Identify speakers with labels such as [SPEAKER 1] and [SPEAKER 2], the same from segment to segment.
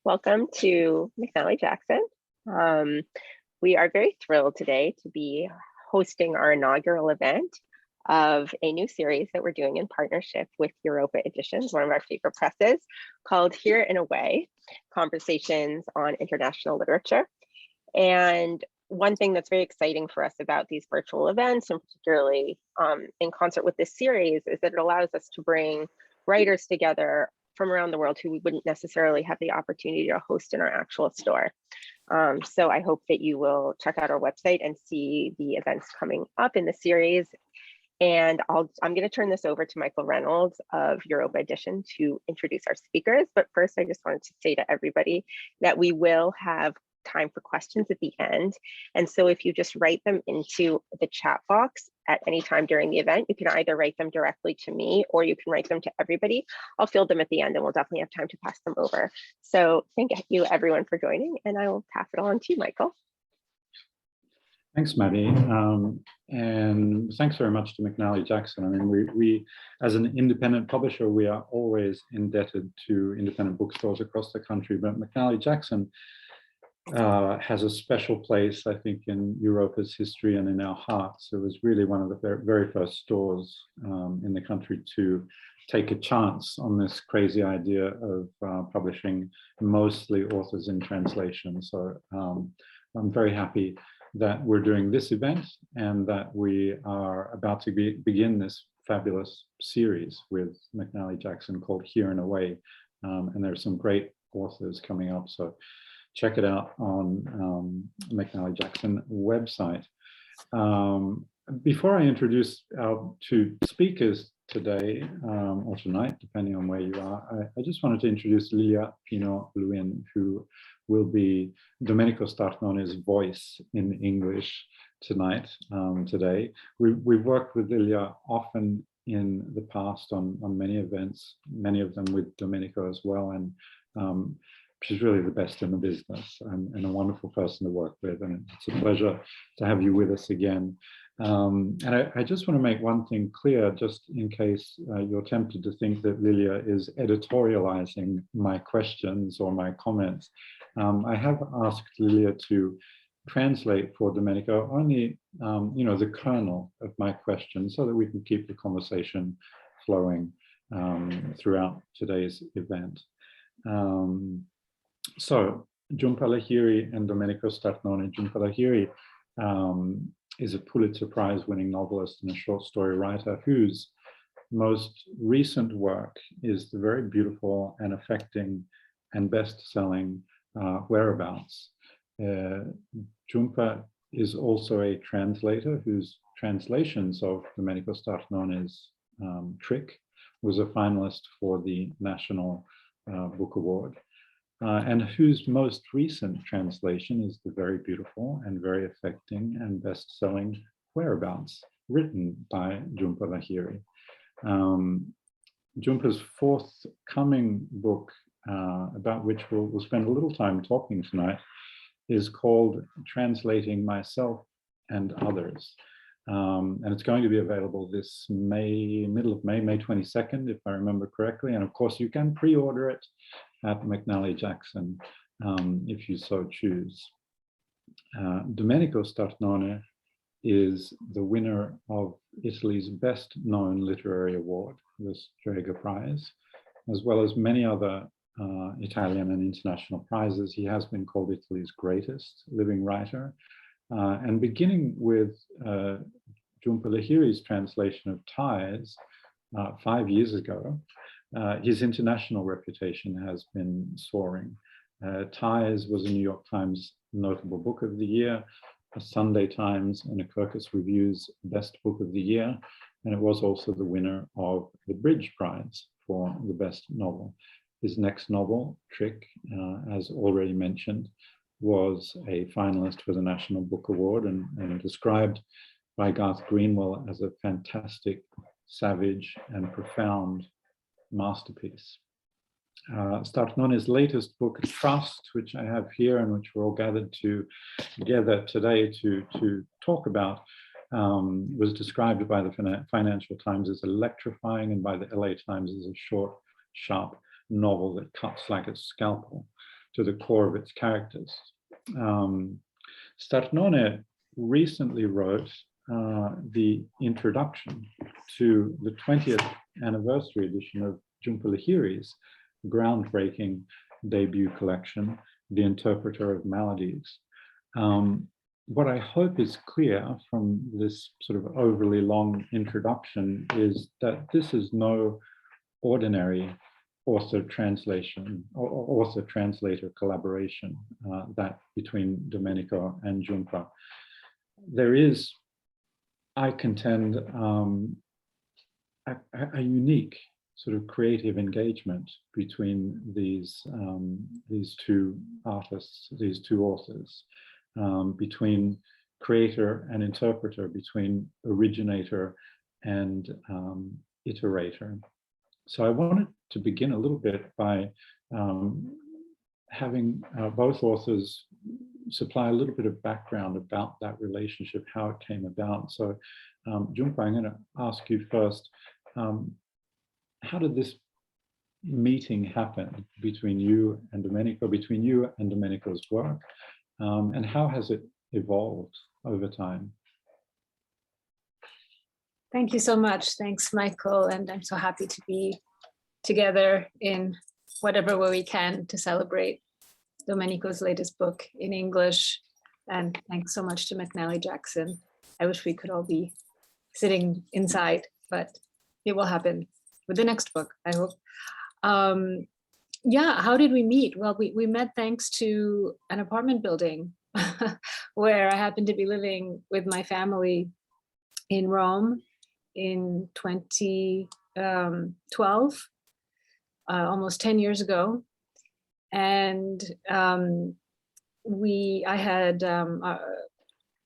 [SPEAKER 1] Welcome to McNally Jackson. We are very thrilled today to be hosting our inaugural event of a new series that we're doing in partnership with Europa Editions, one of our favorite presses, called Here in a Way, Conversations on International Literature. And one thing that's very exciting for us about these virtual events, and particularly in concert with this series, is that it allows us to bring writers together from around the world who we wouldn't necessarily have the opportunity to host in our actual store. So I hope that you will check out our website and see the events coming up in the series. And I'm going to turn this over to Michael Reynolds of Europa Edition to introduce our speakers. But first, I just wanted to say to everybody that we will have time for questions at the end. And so if you just write them into the chat box at any time during the event, you can either write them directly to me or you can write them to everybody. I'll field them at the end and we'll definitely have time to pass them over. So thank you everyone for joining, and I will pass it on to you, Michael.
[SPEAKER 2] Thanks, Maddie. And thanks very much to McNally Jackson. I mean, we as an independent publisher, we are always indebted to independent bookstores across the country, but McNally Jackson has a special place, I think, in Europa's history and in our hearts. It was really one of the very first stores in the country to take a chance on this crazy idea of publishing mostly authors in translation. So I'm very happy that we're doing this event and that we are about to begin this fabulous series with McNally Jackson called Here in a Way. And there's some great authors coming up. So check it out on McNally Jackson website. Before I introduce our two speakers today or tonight, depending on where you are, I just wanted to introduce Lilia Pino-Luin, who will be Domenico Starnone's voice in English tonight, today. We've worked with Lilia often in the past on many events, many of them with Domenico as well, and she's really the best in the business and a wonderful person to work with, and it's a pleasure to have you with us again. And I just want to make one thing clear, just in case you're tempted to think that Lilia is editorializing my questions or my comments. I have asked Lilia to translate for Domenico only, the kernel of my questions, so that we can keep the conversation flowing throughout today's event. So, Jhumpa Lahiri and Domenico Starnone. Jhumpa Lahiri is a Pulitzer Prize-winning novelist and a short story writer whose most recent work is the very beautiful and affecting and best-selling Whereabouts. Jhumpa is also a translator whose translations of Domenico Starnone's Trick was a finalist for the National Book Award. And whose most recent translation is the very beautiful and very affecting and best-selling Whereabouts, written by Jhumpa Lahiri. Jhumpa's forthcoming book, about which we'll spend a little time talking tonight, is called Translating Myself and Others. And it's going to be available this middle of May 22nd, if I remember correctly. And of course, you can pre-order it at McNally Jackson, if you so choose. Domenico Starnone is the winner of Italy's best-known literary award, the Strega Prize, as well as many other Italian and international prizes. He has been called Italy's greatest living writer. And beginning with Jhumpa Lahiri's translation of Ties 5 years ago, his international reputation has been soaring. Ties was a New York Times Notable Book of the Year, a Sunday Times and a Kirkus Review's Best Book of the Year, and it was also the winner of the Bridge Prize for the best novel. His next novel, Trick, as already mentioned, was a finalist for the National Book Award and described by Garth Greenwell as a fantastic, savage, and profound masterpiece. Starnone's latest book, Trust, which I have here and which we're all gathered together today to talk about, was described by the Financial Times as electrifying and by the LA Times as a short, sharp novel that cuts like a scalpel. to the core of its characters. Starnone recently wrote the introduction to the 20th anniversary edition of Jhumpa Lahiri's groundbreaking debut collection, The Interpreter of Maladies. What I hope is clear from this sort of overly long introduction is that this is no ordinary author-translator collaboration that between Domenico and Jhumpa. There is, I contend, a unique sort of creative engagement between these two artists, these two authors, between creator and interpreter, between originator and iterator. So I wanted to begin a little bit by having both authors supply a little bit of background about that relationship, how it came about. So Jhumpa, I'm going to ask you first, how did this meeting happen between you and Domenico, between you and Domenico's work, and how has it evolved over time?
[SPEAKER 3] Thank you so much. Thanks, Michael. And I'm so happy to be together in whatever way we can to celebrate Domenico's latest book in English. And thanks so much to McNally Jackson. I wish we could all be sitting inside, but it will happen with the next book, I hope. Yeah, how did we meet? Well, we met thanks to an apartment building where I happened to be living with my family in Rome in 2012, almost 10 years ago. And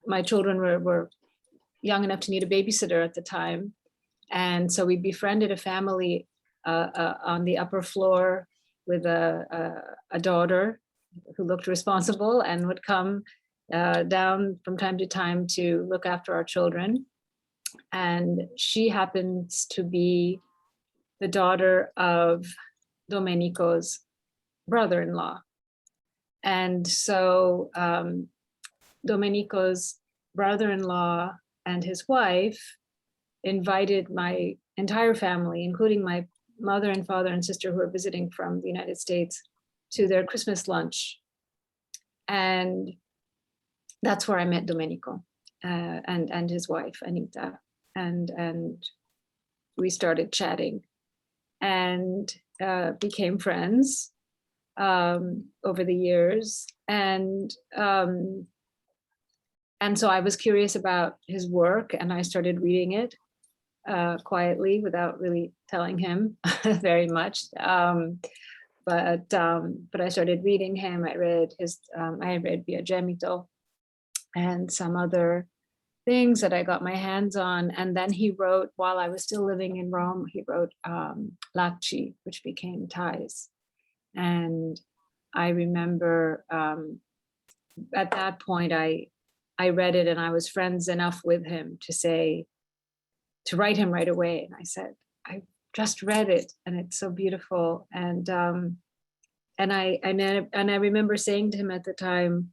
[SPEAKER 3] my children were young enough to need a babysitter at the time. And so we befriended a family on the upper floor with a daughter who looked responsible and would come down from time to time to look after our children. And she happens to be the daughter of Domenico's brother-in-law. And so Domenico's brother-in-law and his wife invited my entire family, including my mother and father and sister who were visiting from the United States, to their Christmas lunch. And that's where I met Domenico and his wife, Anita. And we started chatting and became friends over the years. And so I was curious about his work, and I started reading it quietly without really telling him very much. But I started reading him. I read Via Gemito and some other things that I got my hands on. And then he wrote, while I was still living in Rome, he wrote Lacci, which became Ties. And I remember at that point, I read it and I was friends enough with him to write him right away. And I said, I just read it and it's so beautiful. And I remember saying to him at the time,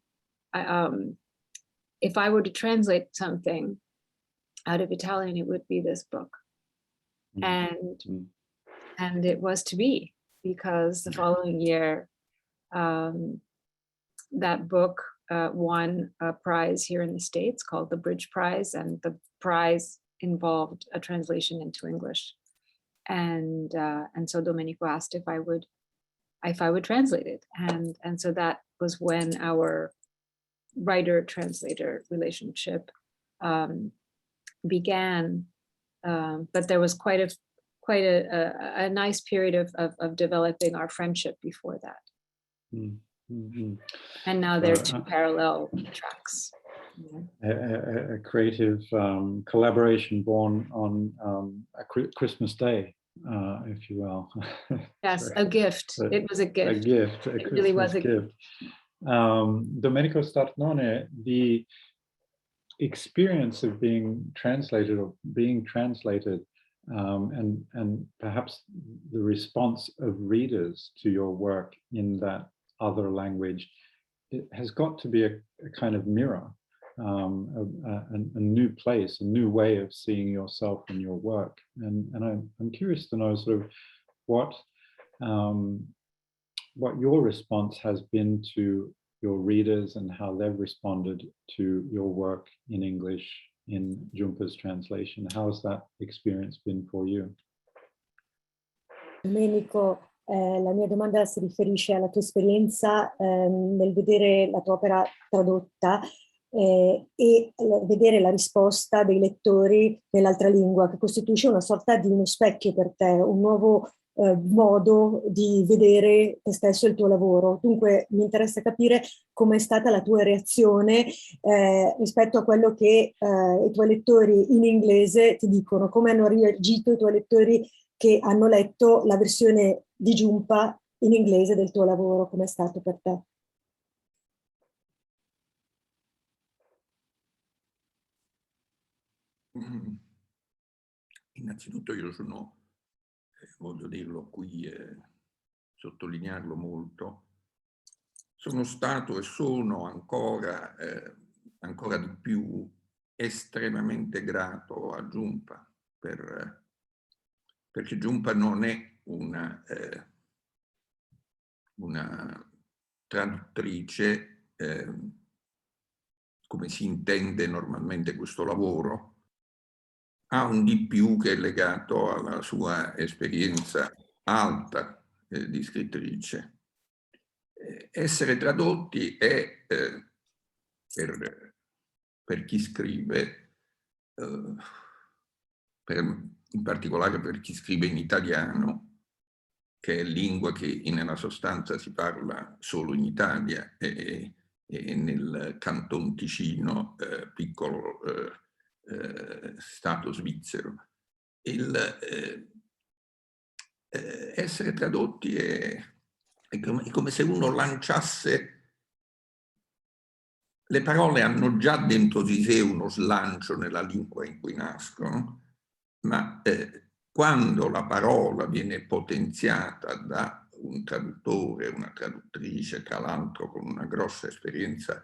[SPEAKER 3] if I were to translate something out of Italian, it would be this book. And it was to be, because the following year, that book won a prize here in the States called the Bridge Prize, and the prize involved a translation into English. And so Domenico asked if I would translate it. And so that was when our writer-translator relationship began. But there was quite a nice period of developing our friendship before that.
[SPEAKER 2] Mm-hmm.
[SPEAKER 3] And now there are two parallel tracks.
[SPEAKER 2] A creative collaboration born on a Christmas Day, if you will.
[SPEAKER 3] Yes, a gift. It was a gift.
[SPEAKER 2] A gift.
[SPEAKER 3] It really was a gift.
[SPEAKER 2] Domenico Starnone, the experience of being translated and perhaps the response of readers to your work in that other language, it has got to be a kind of mirror, a new place, a new way of seeing yourself and your work. And I'm curious to know sort of what your response has been to your readers and how they've responded to your work in English in Jhumpa's translation. How has that experience been for you?
[SPEAKER 4] Domenico, la mia domanda si riferisce alla tua esperienza nel vedere la tua opera tradotta e vedere la risposta dei lettori nell'altra lingua, che costituisce una sorta di uno specchio per te, un nuovo modo di vedere te stesso e il tuo lavoro. Dunque mi interessa capire com'è stata la tua reazione rispetto a quello che i tuoi lettori in inglese ti dicono, come hanno reagito i tuoi lettori che hanno letto la versione di Jhumpa in inglese del tuo lavoro, com'è stato per te?
[SPEAKER 5] Innanzitutto io sono, voglio dirlo qui e sottolinearlo molto, sono stato e sono ancora di più estremamente grato a Jhumpa perché Jhumpa non è una traduttrice come si intende normalmente questo lavoro, ha un di più che è legato alla sua esperienza alta di scrittrice. Essere tradotti è per chi scrive, in particolare per chi scrive in italiano, che è lingua che nella sostanza si parla solo in Italia e nel Canton Ticino, piccolo stato svizzero. Essere tradotti è come se uno lanciasse. Le parole hanno già dentro di sé uno slancio nella lingua in cui nascono, ma quando la parola viene potenziata da un traduttore, una traduttrice, tra l'altro con una grossa esperienza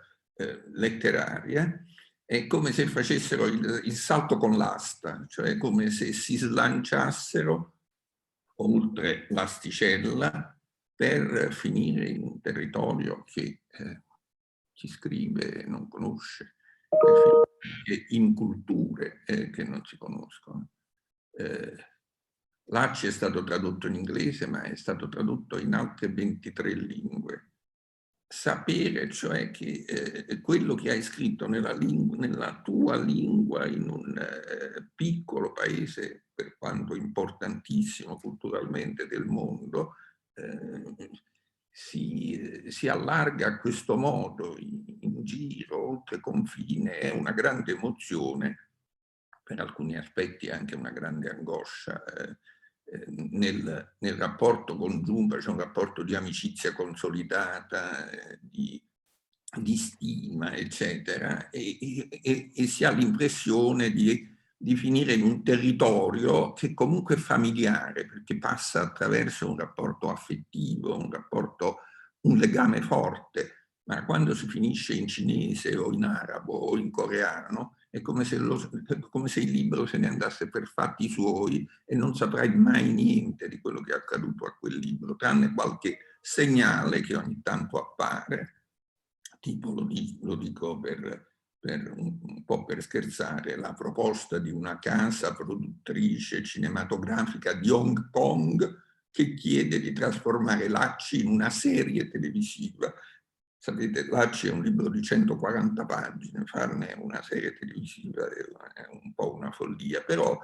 [SPEAKER 5] letteraria, è come se facessero il salto con l'asta, cioè come se si slanciassero oltre l'asticella per finire in un territorio che chi scrive non conosce, in culture che non si conoscono. L'Arci è stato tradotto in inglese, ma è stato tradotto in altre 23 lingue. Sapere, cioè, che quello che hai scritto nella tua lingua, in un piccolo paese, per quanto importantissimo culturalmente del mondo, si allarga a questo modo in giro, oltre confine, è una grande emozione, per alcuni aspetti anche una grande angoscia. Nel rapporto con Jhumpa c'è un rapporto di amicizia consolidata, di stima, eccetera, e si ha l'impressione di finire in un territorio che comunque è familiare, perché passa attraverso un rapporto affettivo, un legame forte, ma quando si finisce in cinese o in arabo o in coreano è come se il libro se ne andasse per fatti suoi e non saprai mai niente di quello che è accaduto a quel libro, tranne qualche segnale che ogni tanto appare, tipo lo dico un po' per scherzare, la proposta di una casa produttrice cinematografica di Hong Kong che chiede di trasformare Lacci in una serie televisiva. Sapete, Lacci è un libro di 140 pagine, farne una serie televisiva è un po' una follia, però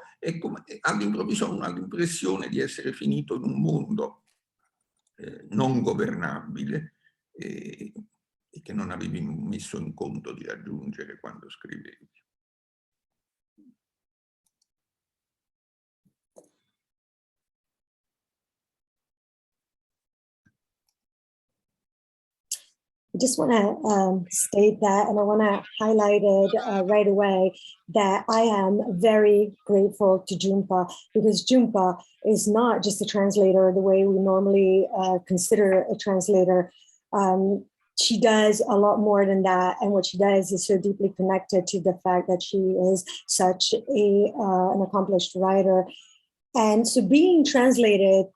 [SPEAKER 5] all'improvviso uno ha l'impressione di essere finito in un mondo non governabile e che non avevi messo in conto di raggiungere quando scrivevi.
[SPEAKER 4] I just want to state that, and I want to highlight it right away, that I am very grateful to Jhumpa, because Jhumpa is not just a translator the way we normally consider a translator. she does a lot more than that. And what she does is so deeply connected to the fact that she is such an accomplished writer. And so being translated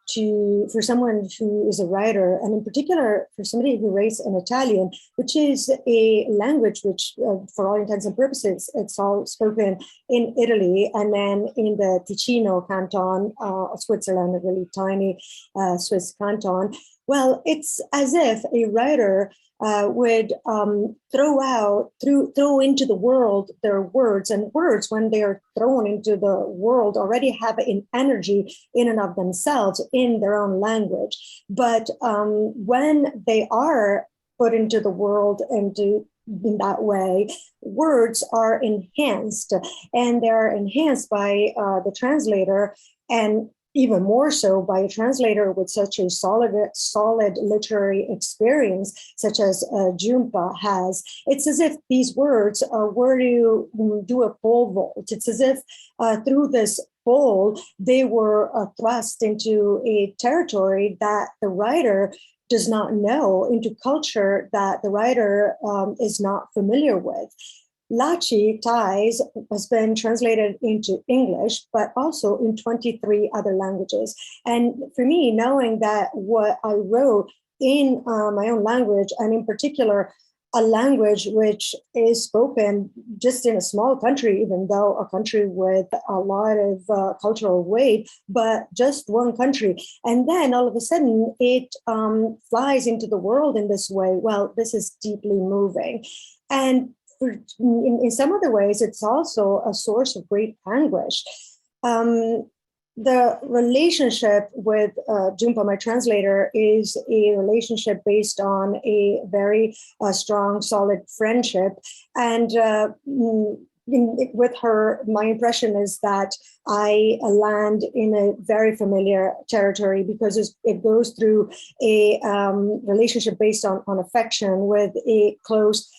[SPEAKER 4] for someone who is a writer, and in particular for somebody who writes in Italian, which is a language which, for all intents and purposes, it's all spoken in Italy and then in the Ticino canton of Switzerland, a really tiny Swiss canton. Well, it's as if a writer would throw into the world their words, and words, when they are thrown into the world, already have an energy in and of themselves in their own language. But when they are put into the world in that way, words are enhanced, and they're enhanced by the translator, and even more so by a translator with such a solid literary experience, such as Jhumpa has. It's as if these words were to do a pole vault. It's as if through this pole, they were thrust into a territory that the writer does not know, into culture that the writer is not familiar with. Laci Ties has been translated into English, but also in 23 other languages. And for me, knowing that what I wrote in my own language, and in particular, a language which is spoken just in a small country, even though a country with a lot of cultural weight, but just one country. And then all of a sudden it flies into the world in this way. Well, this is deeply moving. And in some other ways, it's also a source of great anguish. The relationship with Jhumpa, my translator, is a relationship based on a very strong, solid friendship. And with her, my impression is that I land in a very familiar territory, because it goes through a relationship based on affection with a close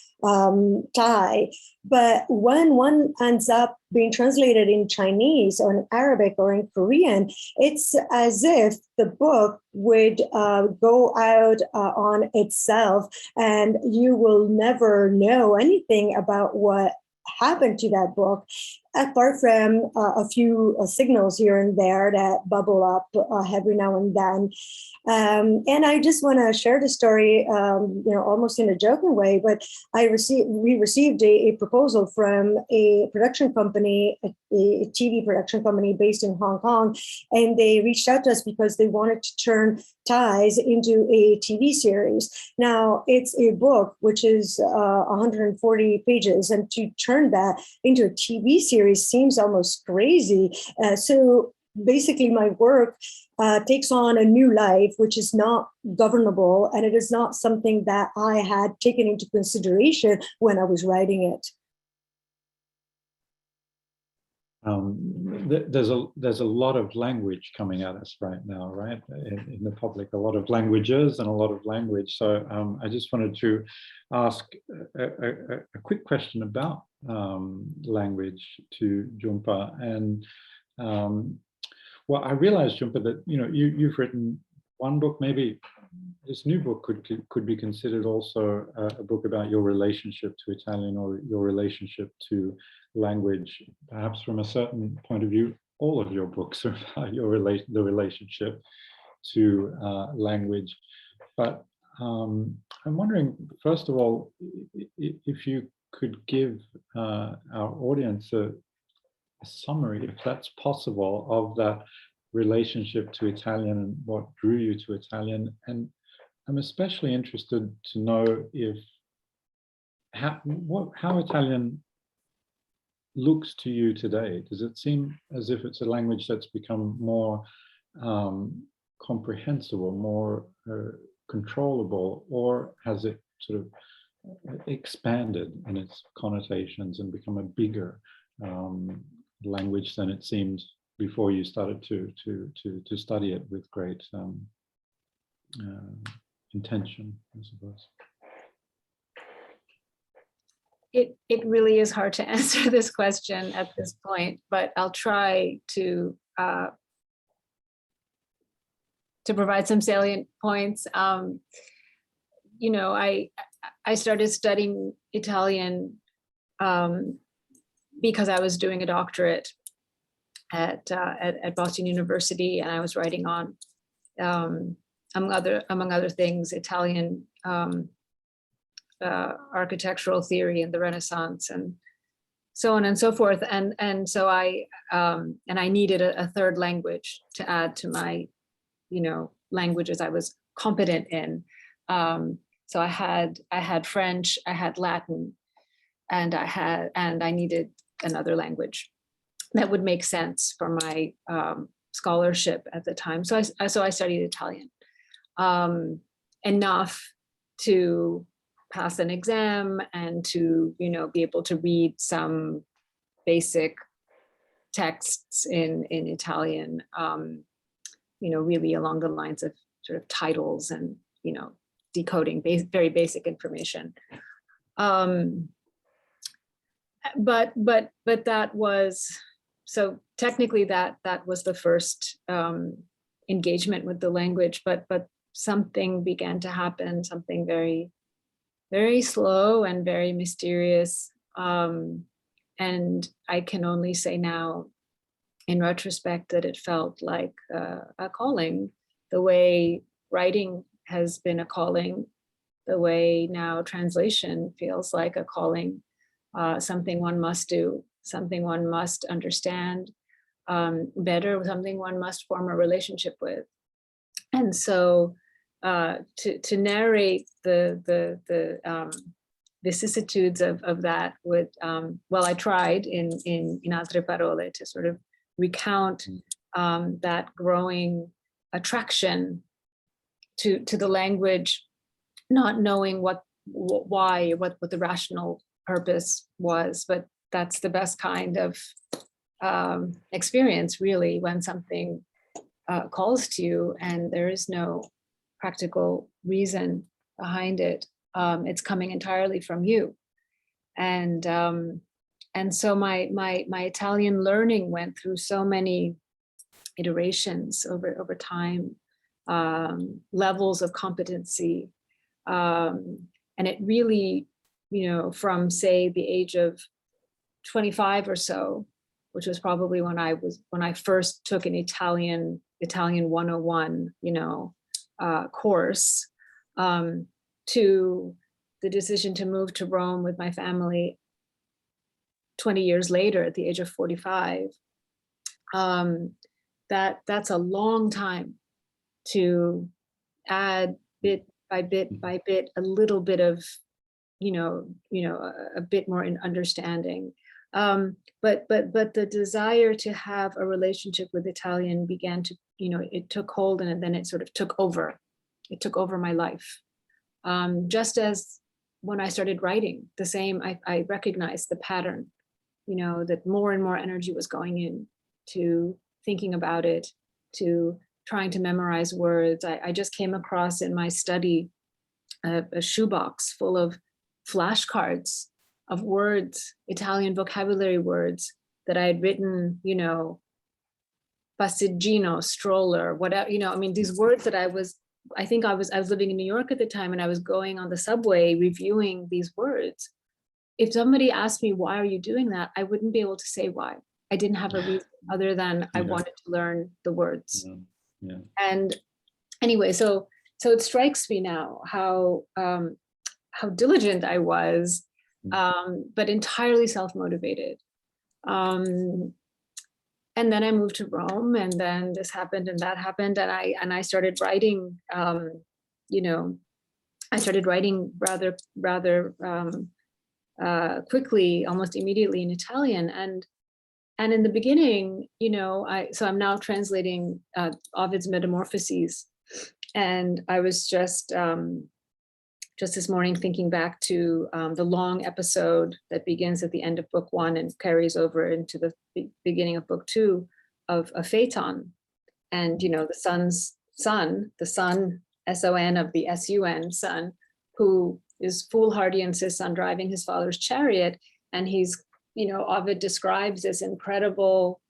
[SPEAKER 4] tie. But when one ends up being translated in Chinese or in Arabic or in Korean, it's as if the book would go out on itself, and you will never know anything about what happened to that book, apart from a few signals here and there that bubble up every now and then. And I just want to share the story, almost in a joking way, but we received a proposal from a production company, a TV production company based in Hong Kong, and they reached out to us because they wanted to turn Ties into a TV series. Now, it's a book which is 140 pages, and to turn that into a TV series seems almost crazy. So basically, my work takes on a new life, which is not governable, and it is not something that I had taken into consideration when I was writing it.
[SPEAKER 2] There's a lot of language coming at us right now, right? In the public, a lot of languages and a lot of language. So I just wanted to ask a quick question about language to Jhumpa. And well, I realized, Jhumpa, that you've written one book. Maybe this new book could be considered also a book about your relationship to Italian, or your relationship to language. Perhaps from a certain point of view, all of your books are about the relationship to language. But I'm wondering, first of all, if you could give our audience a summary, if that's possible, of that relationship to Italian and what drew you to Italian. And I'm especially interested to know how Italian looks to you today. Does it seem as if it's a language that's become more comprehensible, more controllable, or has it sort of expanded in its connotations and become a bigger language than it seemed before you started to study it with great intention, I suppose?
[SPEAKER 3] It really is hard to answer this question at this point, but I'll try to provide some salient points. you know, I started studying Italian because I was doing a doctorate at Boston University, and I was writing on, among other things, Italian architectural theory in the Renaissance, and so on and so forth. And so I needed a third language to add to my, you know, languages I was competent in. So I had French, I had Latin, and I needed another language that would make sense for my scholarship at the time. So I studied Italian enough to pass an exam and to, you know, be able to read some basic texts in Italian, you know, really along the lines of sort of titles and, you know, decoding very basic information. But that was, so technically that was the first engagement with the language, but something began to happen, something very, very slow and very mysterious. And I can only say now, in retrospect, that it felt like a calling, the way writing has been a calling, the way now translation feels like a calling, something one must do, something one must understand better, something one must form a relationship with. And so to narrate the vicissitudes of that would, well, I tried in Altre Parole to sort of recount that growing attraction to the language, not knowing why, what the rational purpose was, but that's the best kind of experience, really, when something calls to you and there is no practical reason behind it. It's coming entirely from you. And so my Italian learning went through so many iterations over time, levels of competency. And it really, you know, from say the age of 25 or so, which was probably when I first took an Italian 101, you know, course, to the decision to move to Rome with my family 20 years later at the age of 45. That's a long time to add bit by bit by bit a little bit of, you know, a bit more in understanding. But the desire to have a relationship with Italian began to, you know, it took hold, and then it sort of took over. It took over my life. Just as when I started writing, the same, I recognized the pattern, you know, that more and more energy was going in to thinking about it, to trying to memorize words. I just came across in my study a shoebox full of flashcards of words, Italian vocabulary words that I had written, you know, passeggino, stroller, whatever, you know, I mean, these words that I was living in New York at the time, and I was going on the subway reviewing these words. If somebody asked me, why are you doing that? I wouldn't be able to say why. I didn't have a reason other than I wanted to learn the words.
[SPEAKER 2] Yeah.
[SPEAKER 3] And anyway, so it strikes me now how diligent I was, but entirely self-motivated. And then I moved to Rome, and then this happened and that happened, and I started writing. You know, I started writing rather quickly, almost immediately in Italian. And in the beginning, you know, so I'm now translating Ovid's Metamorphoses, and I was just this morning thinking back to the long episode that begins at the end of book 1 and carries over into the beginning of book 2 of a Phaeton. And, you know, the son's son, the son, S-O-N of the S-U-N, son, who is foolhardy, insists on driving his father's chariot. And he's, you know, Ovid describes this incredible,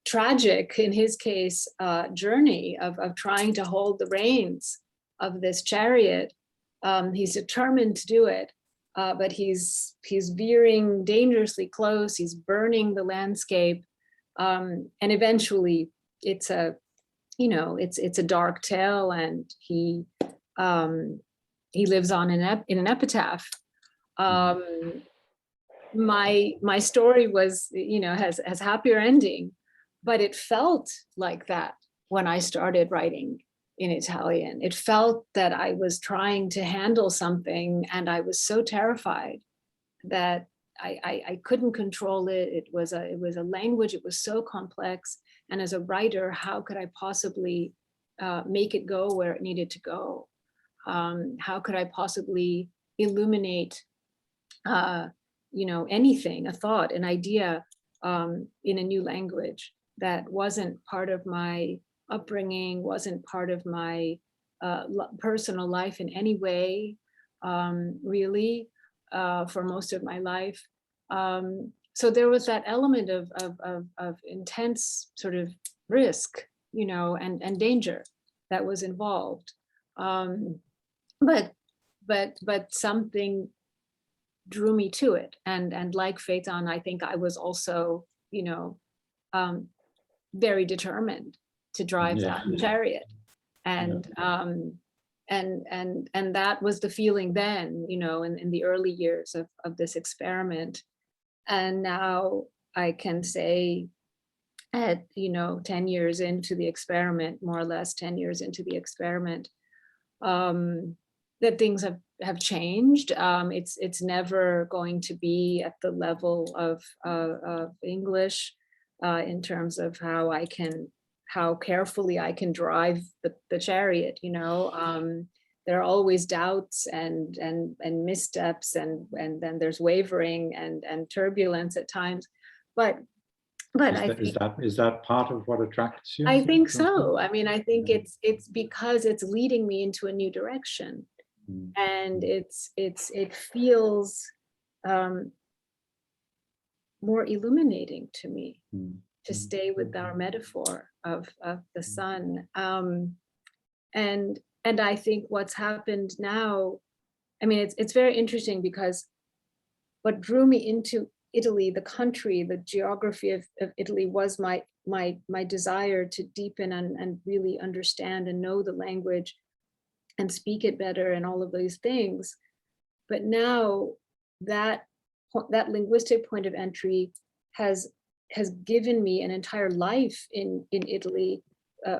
[SPEAKER 3] tragic, in his case, journey of trying to hold the reins of this chariot He's determined to do it, but he's veering dangerously close. He's burning the landscape, and eventually it's a dark tale, and he lives on in an epitaph. My story was, has happier ending, but it felt like that when I started writing in Italian. It felt that I was trying to handle something, and I was so terrified that I couldn't control it. It was a language. It was so complex, and as a writer, how could I possibly make it go where it needed to go? How could I possibly illuminate, anything, a thought, an idea, in a new language that wasn't part of my upbringing, wasn't part of my personal life in any way, really, for most of my life. So there was that element of intense sort of risk, and danger that was involved. But something drew me to it, and like Phaeton, I think I was also, very determined to drive that chariot, and that was the feeling then, in the early years of this experiment. And now I can say, at 10 years into the experiment, more or less 10 years into the experiment, that things have changed. It's never going to be at the level of English, in terms of how carefully I can drive the chariot. There are always doubts and missteps, and then there's wavering and turbulence at times. But
[SPEAKER 2] is that part of what attracts you?
[SPEAKER 3] I think so. I mean, I think it's because it's leading me into a new direction, and it feels more illuminating to me, to stay with our metaphor of the sun. And I think what's happened now, I mean, it's very interesting, because what drew me into Italy, the country, the geography of Italy, was my desire to deepen and really understand and know the language and speak it better and all of these things. But now that linguistic point of entry has given me an entire life in Italy,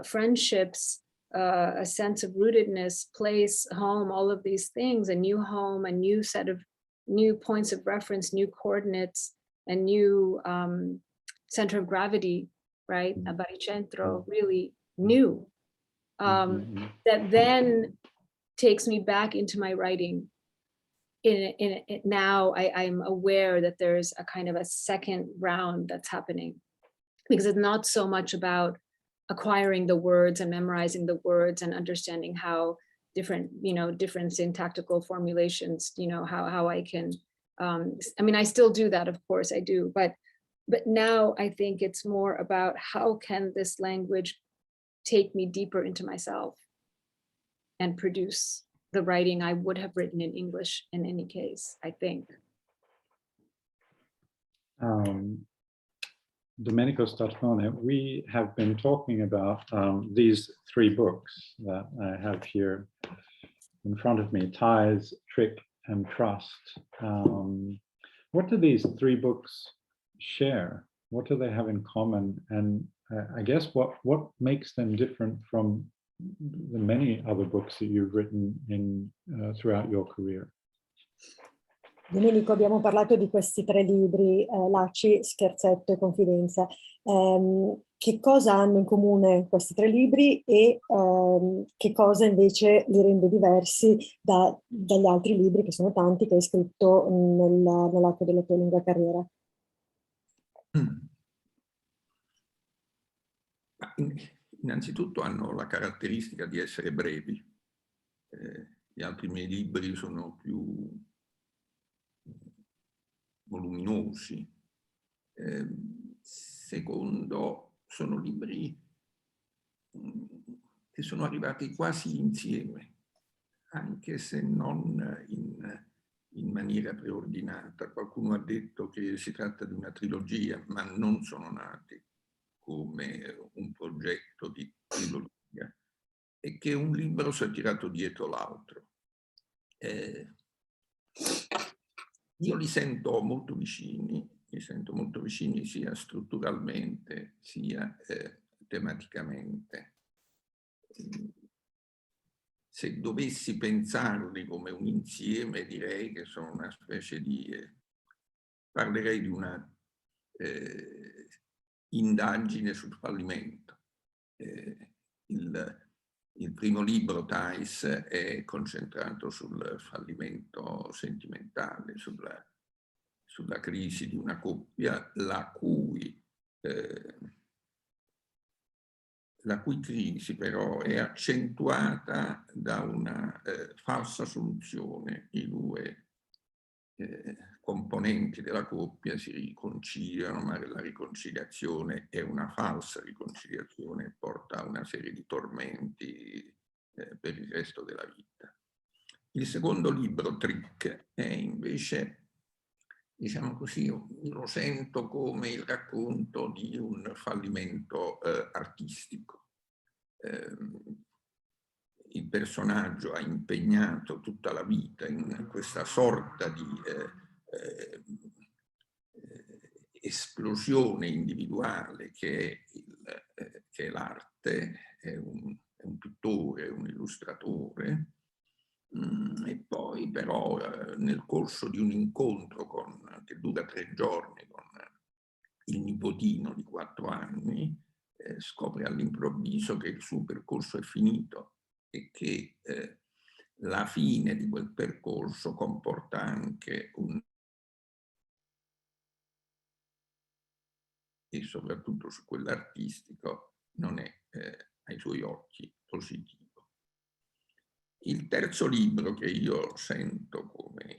[SPEAKER 3] friendships, a sense of rootedness, place, home, all of these things, a new home, a new set of new points of reference, new coordinates, a new center of gravity, right? A baricentro, really new. That then takes me back into my writing. Now I'm aware that there's a kind of a second round that's happening, because it's not so much about acquiring the words and memorizing the words and understanding how different syntactical formulations, how I can, I mean, I still do that, of course I do, but now I think it's more about how can this language take me deeper into myself and produce the writing I would have written in English in any case, I think.
[SPEAKER 2] Domenico Starnone, we have been talking about these three books that I have here in front of me, Ties, Trick, and Trust. What do these three books share? What do they have in common? And I guess what makes them different from the many other books that you've written throughout your career?
[SPEAKER 4] Domenico, abbiamo parlato di questi tre libri, Laci, Scherzetto e Confidenza. Che cosa hanno in comune questi tre libri e che cosa invece li rende diversi dagli altri libri, che sono tanti, che hai scritto nell'arco della tua lunga carriera?
[SPEAKER 5] Innanzitutto hanno la caratteristica di essere brevi. Gli altri miei libri sono più voluminosi. Secondo, sono libri che sono arrivati quasi insieme. anche se non in maniera preordinata. Qualcuno ha detto che si tratta di una trilogia, ma non sono nati come un progetto di trilogia, e che un libro si è tirato dietro l'altro. Io li sento molto vicini sia strutturalmente sia tematicamente. Se dovessi pensarli come un insieme, direi che sono una specie di... parlerei di una indagine sul fallimento. Il primo libro, Thais, è concentrato sul fallimento sentimentale, sulla crisi di una coppia la cui crisi però è accentuata da una falsa soluzione. I due componenti della coppia si riconciliano, ma la riconciliazione è una falsa riconciliazione e porta a una serie di tormenti per il resto della vita. Il secondo libro, Trick, è invece, diciamo così, lo sento come il racconto di un fallimento artistico. Il personaggio ha impegnato tutta la vita in questa sorta di esplosione individuale che è l'arte, è un pittore, un illustratore, e poi però nel corso di un incontro che dura 3 giorni con il nipotino di 4 anni, scopre all'improvviso che il suo percorso è finito e che la fine di quel percorso comporta anche e soprattutto su quell'artistico non è ai suoi occhi positivo. Il terzo libro che io sento come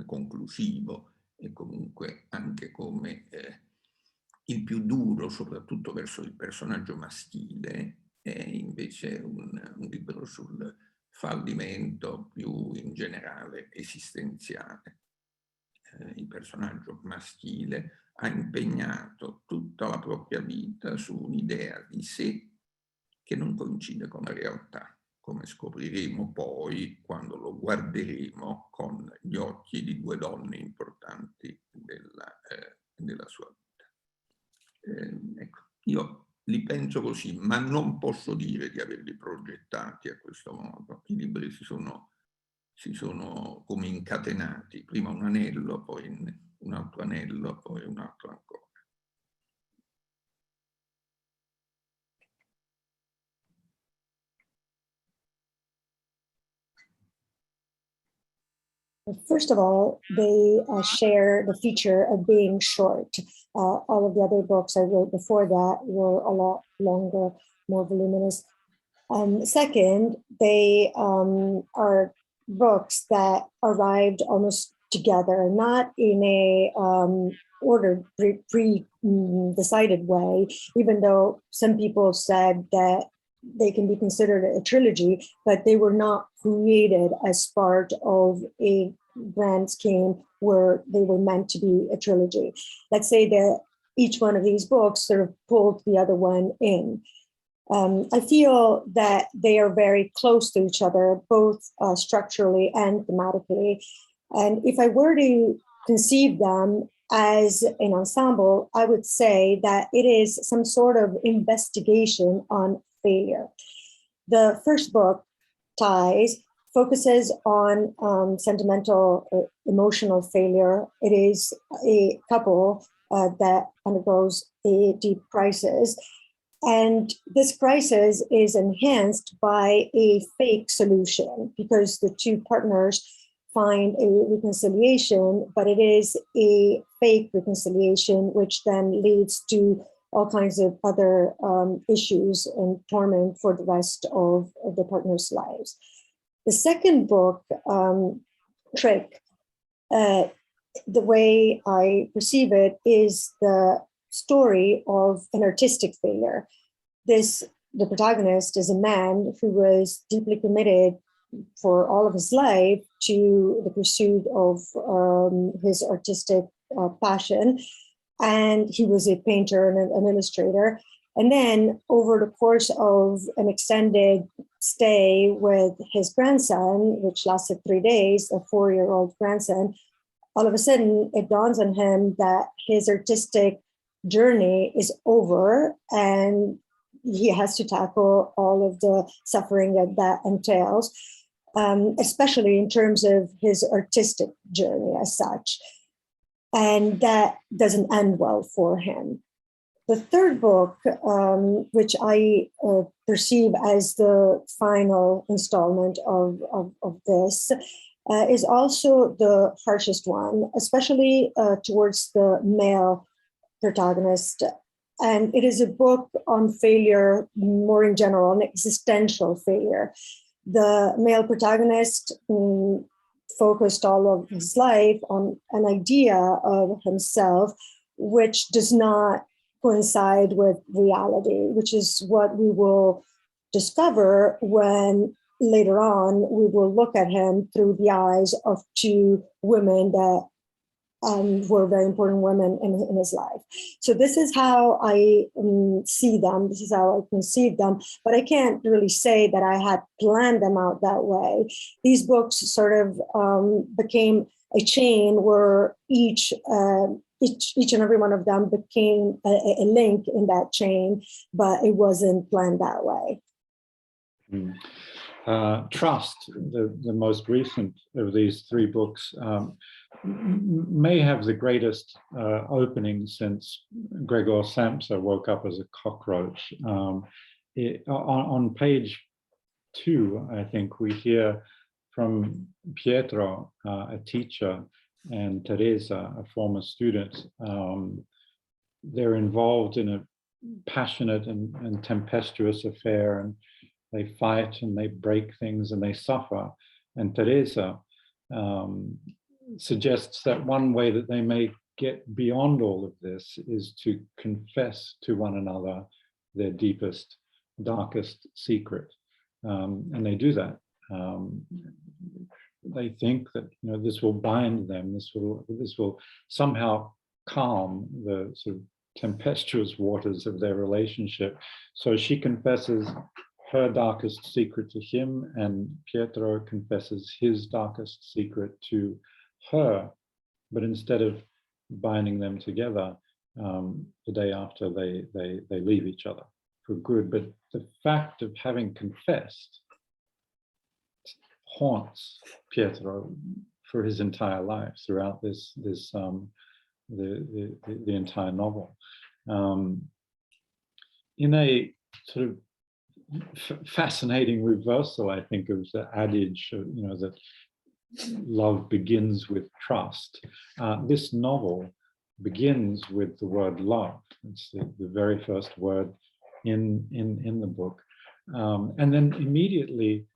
[SPEAKER 5] conclusivo e comunque anche come il più duro, soprattutto verso il personaggio maschile, è invece un libro sul fallimento più in generale esistenziale. Il personaggio maschile ha impegnato tutta la propria vita su un'idea di sé che non coincide con la realtà, come scopriremo poi quando lo guarderemo con gli occhi di 2 donne importanti della sua vita. Ecco, io li penso così, ma non posso dire di averli progettati a questo modo. I libri si sono come incatenati, prima un anello, poi un altro anello, poi un altro ancora.
[SPEAKER 4] First of all, they share the feature of being short. All of the other books I wrote before that were a lot longer, more voluminous. Second, they are books that arrived almost together, not in a ordered, pre-decided way, even though some people said that they can be considered a trilogy, but they were not created as part of a grand scheme where they were meant to be a trilogy. Let's say that each one of these books sort of pulled the other one in. I feel that they are very close to each other, both structurally and thematically. And if I were to conceive them as an ensemble, I would say that it is some sort of investigation on failure. The first book, Ties, focuses on sentimental, emotional failure. It is a couple that undergoes a deep crisis. And this crisis is enhanced by a fake solution because the two partners find a reconciliation, but it is a fake reconciliation, which then leads to all kinds of other issues and torment for the rest of the partners' lives. The second book, Trick, the way I perceive it is the story of an artistic failure. This the protagonist is a man who was deeply committed for all of his life to the pursuit of his artistic passion. And he was a painter and an illustrator. And then over the course of an extended stay with his grandson, which lasted 3 days, a 4-year-old grandson, all of a sudden it dawns on him that his artistic journey is over and he has to tackle all of the suffering that that entails, especially in terms of his artistic journey as such. And that doesn't end well for him. The third book, which I perceive as the final installment of this, is also the harshest one, especially towards the male protagonist. And it is a book on failure, more in general, on existential failure. The male protagonist focused all of his life on an idea of himself, which does not coincide with reality, which is what we will discover when later on we will look at him through the eyes of 2 women that were very important women in his life. So this is how I see them. This is how I conceive them. But I can't really say that I had planned them out that way. These books sort of became a chain where each and every one of them became a link in that chain, but it wasn't planned that way.
[SPEAKER 2] Trust, the most recent of these 3 books, may have the greatest opening since Gregor Samsa woke up as a cockroach. On page 2, I think, we hear from Pietro, a teacher, and Teresa, a former student. They're involved in a passionate and tempestuous affair, and they fight and they break things and they suffer. And Teresa suggests that one way that they may get beyond all of this is to confess to one another their deepest, darkest secret. And they do that. They think that, you know, this will bind them, this will somehow calm the sort of tempestuous waters of their relationship. So she confesses her darkest secret to him, and Pietro confesses his darkest secret to her. But instead of binding them together, the day after they leave each other for good. But the fact of having confessed haunts Pietro for his entire life throughout the entire novel. In a sort of fascinating reversal, I think, of the adage, you know, that love begins with trust. This novel begins with the word love. It's the very first word in the book, and then immediately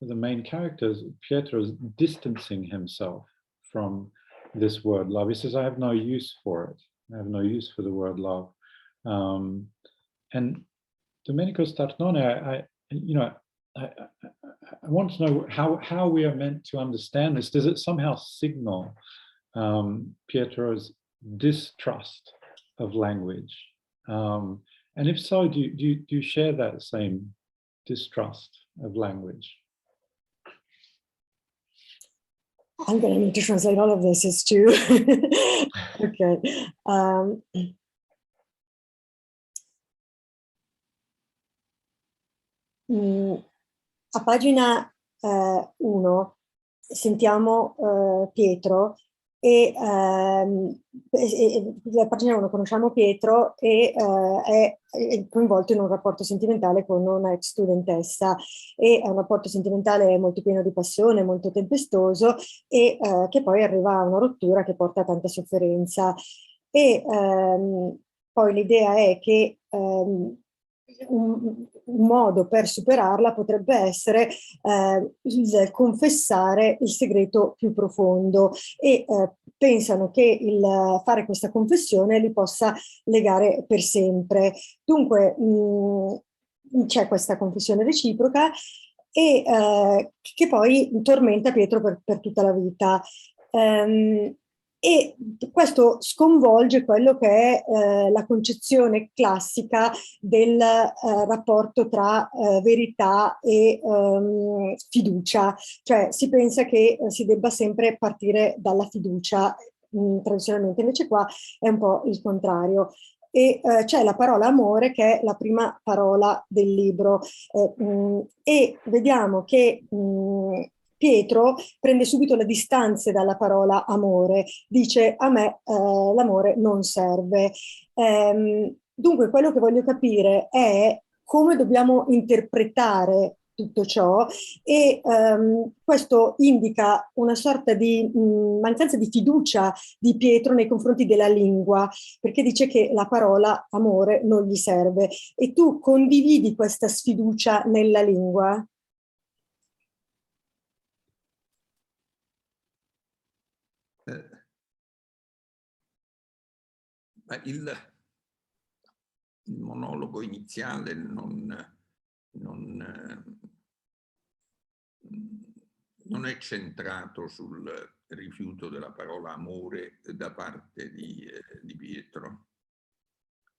[SPEAKER 2] the main characters, Pietro, is distancing himself from this word love. He says, "I have no use for it. I have no use for the word love." And Domenico Starnone, I want to know how we are meant to understand this. Does it somehow signal Pietro's distrust of language? And if so, do you share that same distrust of language?
[SPEAKER 4] I'm going to need to translate all of this. It's too okay. A pagina 1 sentiamo Pietro e la pagina 1 conosciamo Pietro e è coinvolto in un rapporto sentimentale con una ex studentessa, e è un rapporto sentimentale molto pieno di passione, molto tempestoso, e che poi arriva a una rottura che porta a tanta sofferenza. E poi l'idea è che un modo per superarla potrebbe essere il confessare il segreto più profondo, e pensano che il fare questa confessione li possa legare per sempre. Dunque c'è questa confessione reciproca e che poi tormenta Pietro per tutta la vita. E questo sconvolge quello che è la concezione classica del rapporto tra verità e fiducia, cioè si pensa che si debba sempre partire dalla fiducia, tradizionalmente invece qua è un po' il contrario. E c'è la parola amore che è la prima parola del libro e vediamo che Pietro prende subito le distanze dalla parola amore, dice a me l'amore non serve. Dunque quello che voglio capire è come dobbiamo interpretare tutto ciò e questo indica una sorta di mancanza di fiducia di Pietro nei confronti della lingua, perché dice che la parola amore non gli serve. E tu condividi questa sfiducia nella lingua?
[SPEAKER 5] Il monologo iniziale non è centrato sul rifiuto della parola amore da parte di Pietro.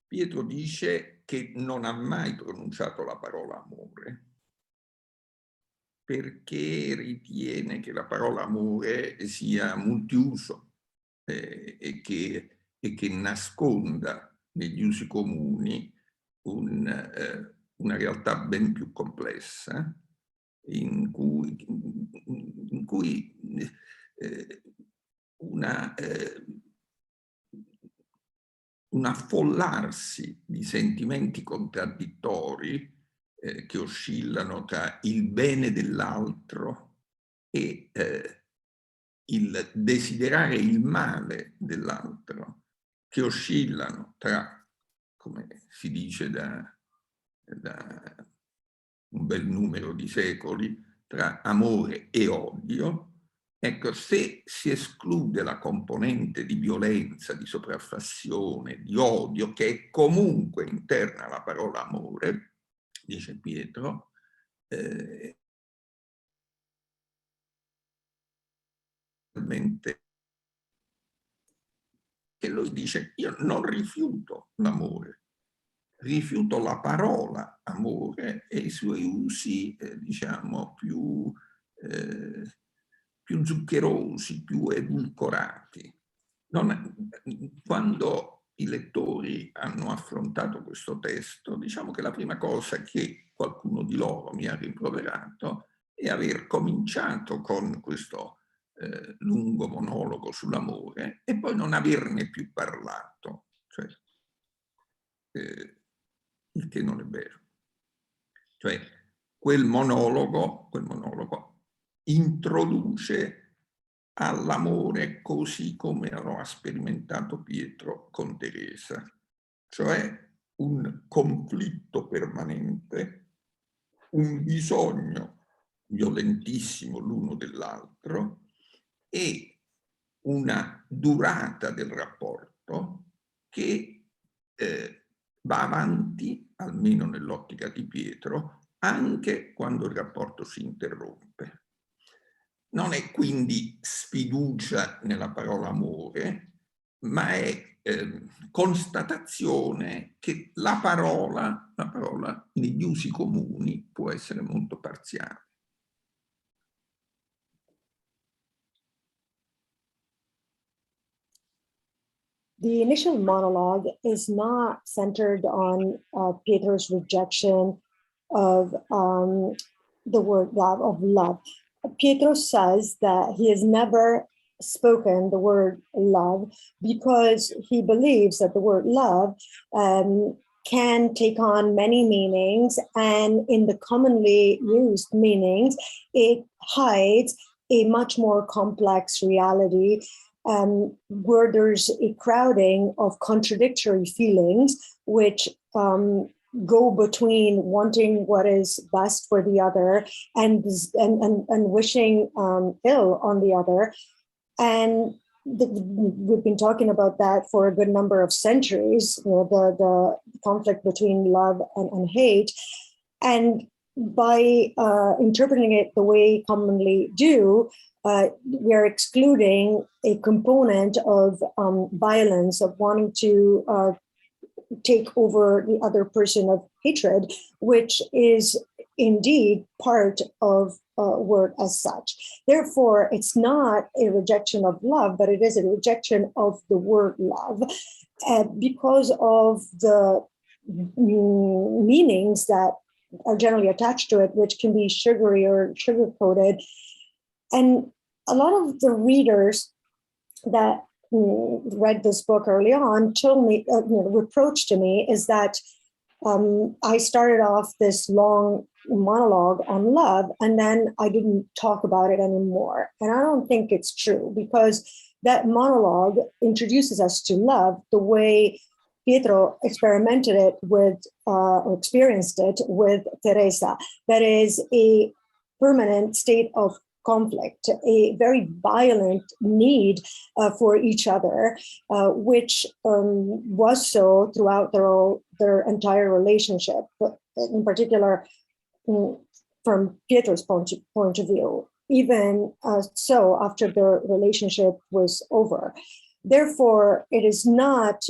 [SPEAKER 5] Pietro dice che non ha mai pronunciato la parola amore perché ritiene che la parola amore sia multiuso e che nasconda negli usi comuni una realtà ben più complessa in cui un affollarsi di sentimenti contraddittori che oscillano tra il bene dell'altro e il desiderare il male dell'altro, che oscillano tra, come si dice da un bel numero di secoli, tra amore e odio. Ecco, se si esclude la componente di violenza, di sopraffazione, di odio, che è comunque interna alla parola amore, dice Pietro, che lui dice: io non rifiuto l'amore, rifiuto la parola amore e i suoi usi, diciamo, più zuccherosi, più edulcorati. Quando i lettori hanno affrontato questo testo, diciamo che la prima cosa che qualcuno di loro mi ha rimproverato è aver cominciato con questo lungo monologo sull'amore e poi non averne più parlato, cioè, il che non è vero. Cioè, quel monologo introduce all'amore così come lo ha sperimentato Pietro con Teresa, cioè un conflitto permanente, un bisogno violentissimo l'uno dell'altro e una durata del rapporto che va avanti, almeno nell'ottica di Pietro, anche quando il rapporto si interrompe. Non è quindi sfiducia nella parola amore, ma è constatazione che la parola negli usi comuni può essere molto parziale.
[SPEAKER 4] The initial monologue is not centered on Pietro's rejection of the word love. Pietro says that he has never spoken the word love because he believes that the word love can take on many meanings, and in the commonly used meanings, it hides a much more complex reality where there's a crowding of contradictory feelings which go between wanting what is best for the other and wishing ill on the other. And we've been talking about that for a good number of centuries, you know, the conflict between love and hate. And by interpreting it the way commonly do, we are excluding a component of violence, of wanting to take over the other person, of hatred, which is indeed part of word as such. Therefore, it's not a rejection of love, but it is a rejection of the word love because of the meanings that are generally attached to it, which can be sugary or sugar-coated. And a lot of the readers that read this book early on told me, reproach to me is that I started off this long monologue on love, and then I didn't talk about it anymore. And I don't think it's true, because that monologue introduces us to love the way Pietro experimented it with, or experienced it with Teresa. That is a permanent state of conflict, a very violent need for each other, which was so throughout their entire relationship, but in particular from Pietro's point of view, even so after their relationship was over. Therefore, it is not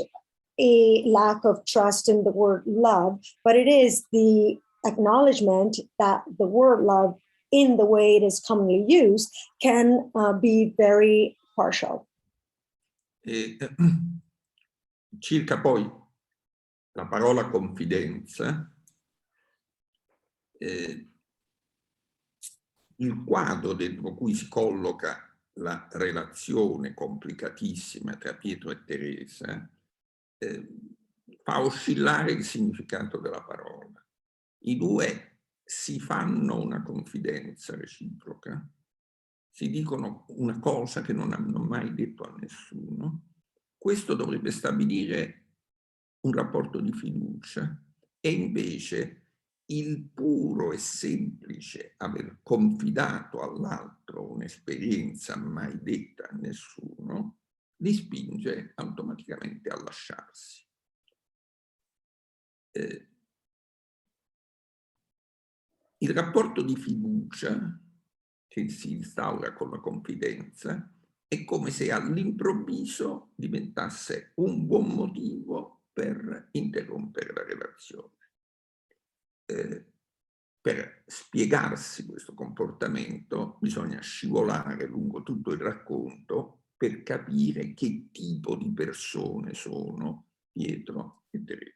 [SPEAKER 4] a lack of trust in the word love, but it is the acknowledgement that the word love, in the way it is commonly used, can be very partial.
[SPEAKER 5] Circa poi la parola confidenza, il quadro dentro cui si colloca la relazione complicatissima tra Pietro e Teresa fa oscillare il significato della parola. I due si fanno una confidenza reciproca, si dicono una cosa che non hanno mai detto a nessuno. Questo dovrebbe stabilire un rapporto di fiducia, e invece il puro e semplice aver confidato all'altro un'esperienza mai detta a nessuno li spinge automaticamente a lasciarsi. Il rapporto di fiducia che si instaura con la confidenza è come se all'improvviso diventasse un buon motivo per interrompere la relazione. Per spiegarsi questo comportamento bisogna scivolare lungo tutto il racconto per capire che tipo di persone sono Pietro e Teresa.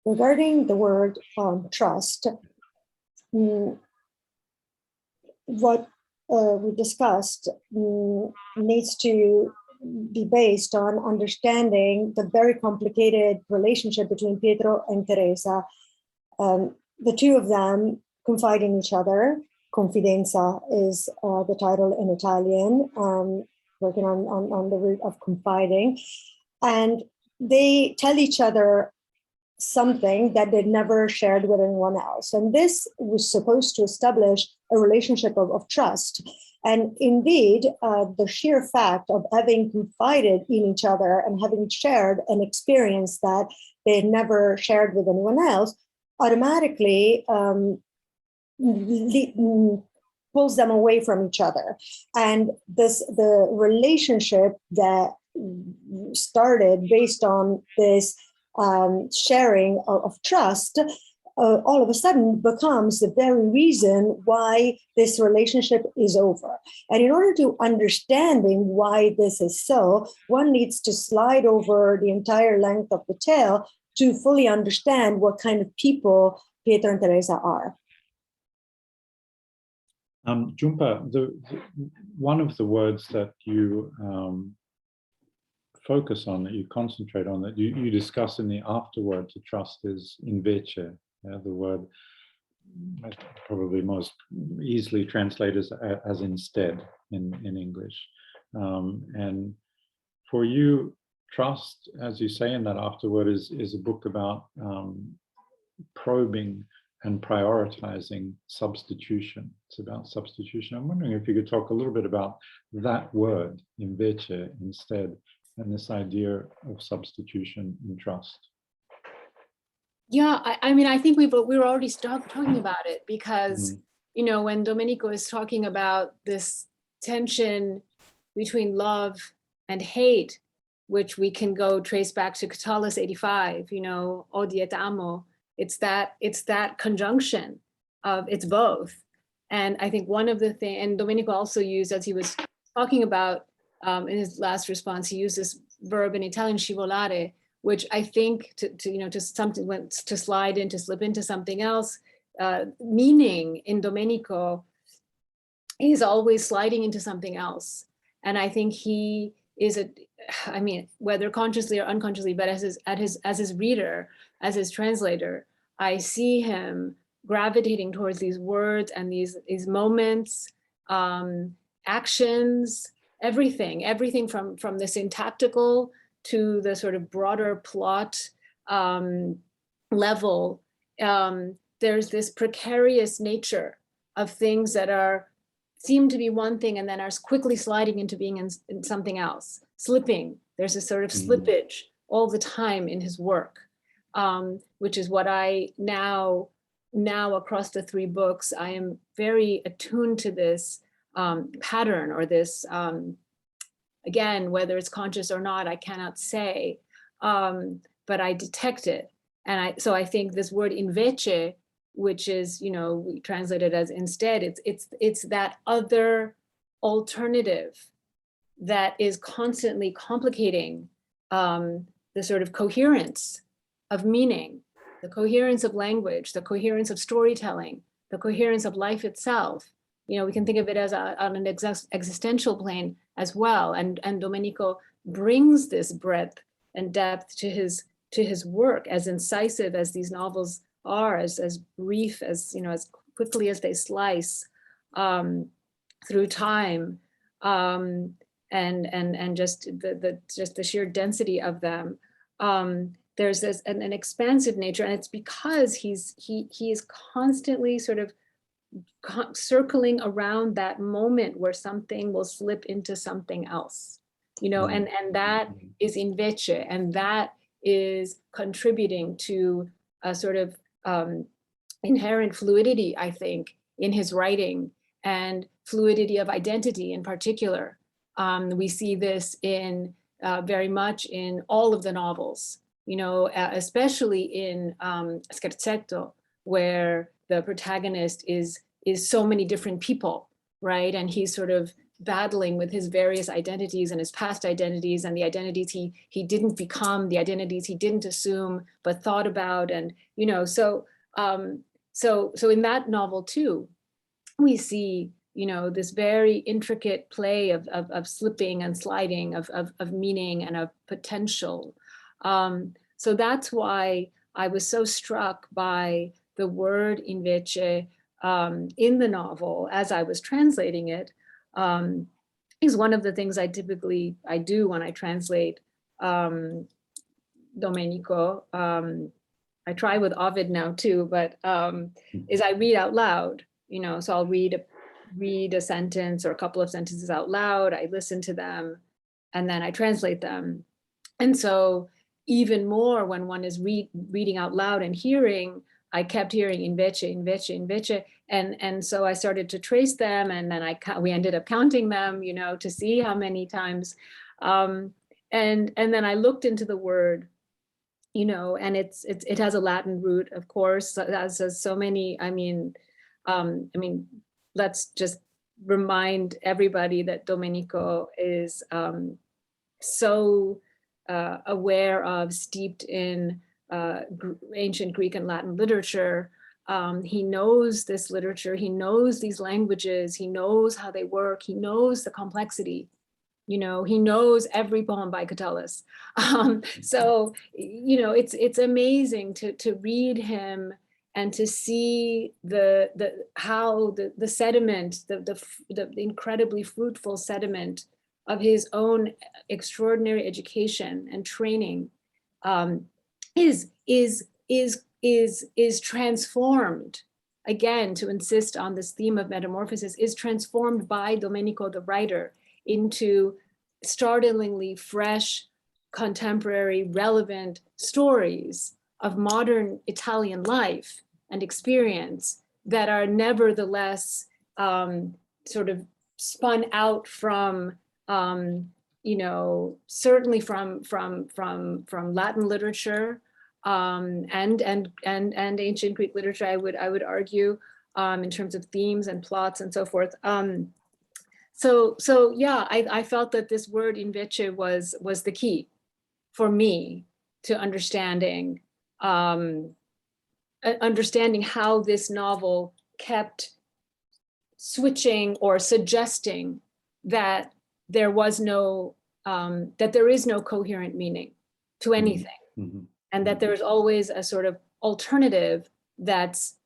[SPEAKER 4] Regarding the word trust, what we discussed needs to be based on understanding the very complicated relationship between Pietro and Teresa. The two of them confide in each other. Confidenza is the title in Italian, working on the root of confiding. And they tell each other something that they'd never shared with anyone else. And this was supposed to establish a relationship of trust. And indeed, the sheer fact of having confided in each other and having shared an experience that they had never shared with anyone else automatically pulls them away from each other. And the relationship that started based on this sharing of trust, all of a sudden becomes the very reason why this relationship is over. And in order to understanding why this is so, one needs to slide over the entire length of the tale to fully understand what kind of people Pietro and Teresa are.
[SPEAKER 2] Jhumpa, one of the words that you focus on, that you concentrate on, that you discuss in the afterword to trust is invece. The word probably most easily translated as instead in English. And for you, trust, as you say in that afterword, is a book about probing and prioritizing substitution. It's about substitution. I'm wondering if you could talk a little bit about that word, invece, instead, and this idea of substitution and trust.
[SPEAKER 3] Yeah, I mean, I think we were already talking about it, because, you know, when Domenico is talking about this tension between love and hate, which we can go trace back to Catullus 85, you know, odi et amo, it's that conjunction of it's both. And I think one of the things, and Domenico also used, as he was talking about in his last response, he used this verb in Italian, scivolare, which I think to slide into, slip into something else, meaning in Domenico is always sliding into something else. And I think he is I mean, whether consciously or unconsciously, but as his reader, as his translator, I see him gravitating towards these words and these moments, actions, everything from the syntactical to the sort of broader plot level. There's this precarious nature of things that seem to be one thing and then are quickly sliding into being in something else, slipping. There's a sort of slippage all the time in his work, which is what I now across the 3 books, I am very attuned to this pattern, or this, again, whether it's conscious or not, I cannot say, but I detect it. And so I think this word invece, which is, you know, we translate it as instead, it's that other alternative that is constantly complicating the sort of coherence of meaning, the coherence of language, the coherence of storytelling, the coherence of life itself. You know, we can think of it as on an existential plane as well. And Domenico brings this breadth and depth to his work, as incisive as these novels are, as brief as, you know, as quickly as they slice through time, and just the sheer density of them. There's this an expansive nature, and it's because he is constantly sort of circling around that moment where something will slip into something else, you know, and that is invece, and that is contributing to a sort of inherent fluidity, I think, in his writing, and fluidity of identity in particular. We see this in very much in all of the novels, you know, especially in Scherzetto, where the protagonist is so many different people, right? And he's sort of battling with his various identities and his past identities, and the identities he didn't become, the identities he didn't assume but thought about. And, you know, so in that novel too, we see, you know, this very intricate play of slipping and sliding, of meaning and of potential. So that's why I was so struck by the word invece in the novel as I was translating it. Is one of the things I typically do when I translate Domenico. I try with Ovid now too, but is I read out loud, you know, so I'll read a sentence or a couple of sentences out loud, I listen to them, and then I translate them. And so even more when one is reading out loud and hearing, I kept hearing invece, invece, invece. And so I started to trace them, and then we ended up counting them, you know, to see how many times. And then I looked into the word, you know, and it has a Latin root, of course, as so many. I mean, let's just remind everybody that Domenico is so aware of, steeped in ancient Greek and Latin literature. He knows this literature, he knows these languages, he knows how they work, he knows the complexity, you know, he knows every poem by Catullus. So, you know, it's amazing to read him and to see how the sediment, the incredibly fruitful sediment of his own extraordinary education and training is is transformed, again, to insist on this theme of metamorphosis, is transformed by Domenico, the writer, into startlingly fresh, contemporary, relevant stories of modern Italian life and experience that are nevertheless sort of spun out from, you know, certainly from Latin literature and ancient Greek literature, I would argue, in terms of themes and plots and so forth. So yeah, I felt that this word invece was the key for me to understanding how this novel kept switching or suggesting that there was no that there is no coherent meaning to anything, and that there's always a sort of alternative that's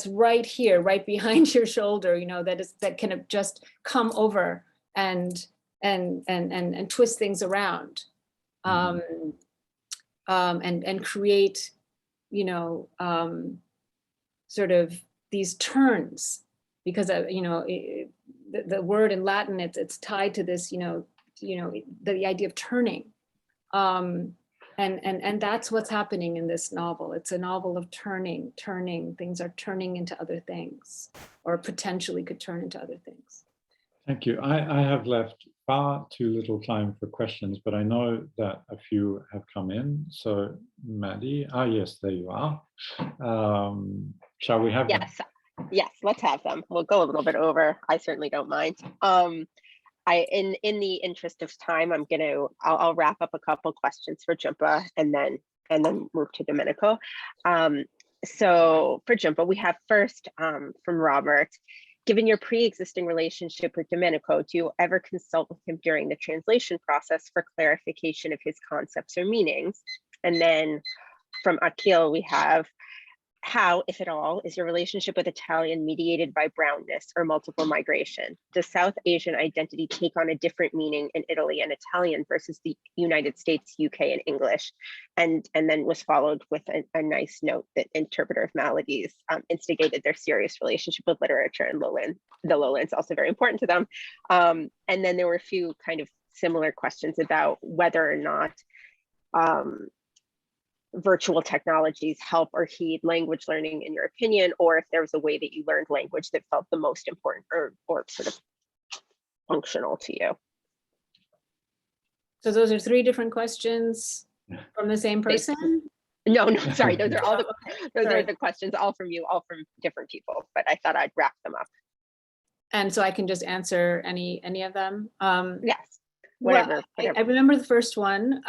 [SPEAKER 3] right here, right behind your shoulder, you know, that can just come over and twist things around, and create, you know, sort of these turns, because you know, the word in Latin, it's tied to this, you know, the idea of turning, and that's what's happening in this novel. It's a novel of turning. Things are turning into other things, or potentially could turn into other things.
[SPEAKER 2] Thank you. I have left far too little time for questions, but I know that a few have come in. So Maddie, yes, there you are. Shall we have them?
[SPEAKER 1] Yes, let's have them. We'll go a little bit over. I certainly don't mind. In the interest of time, I'll wrap up a couple questions for Jhumpa and then move to Domenico. So for Jhumpa, we have first from Robert. Given your pre-existing relationship with Domenico, do you ever consult with him during the translation process for clarification of his concepts or meanings? And then from Akil, we have, how, if at all, is your relationship with Italian mediated by brownness or multiple migration? Does South Asian identity take on a different meaning in Italy and Italian versus the United States, UK, and English? And then was followed with a nice note that Interpreter of Maladies instigated their serious relationship with literature and the lowlands, also very important to them. And then there were a few kind of similar questions about whether or not virtual technologies help or heed language learning in your opinion, or if there was a way that you learned language that felt the most important or sort of functional to you.
[SPEAKER 3] So those are three different questions from the same person?
[SPEAKER 1] No, sorry, those are all the questions, all from you, all from different people, but I thought I'd wrap them up.
[SPEAKER 3] And so I can just answer any of them?
[SPEAKER 1] Yes.
[SPEAKER 3] Whatever. Well, I remember the first one,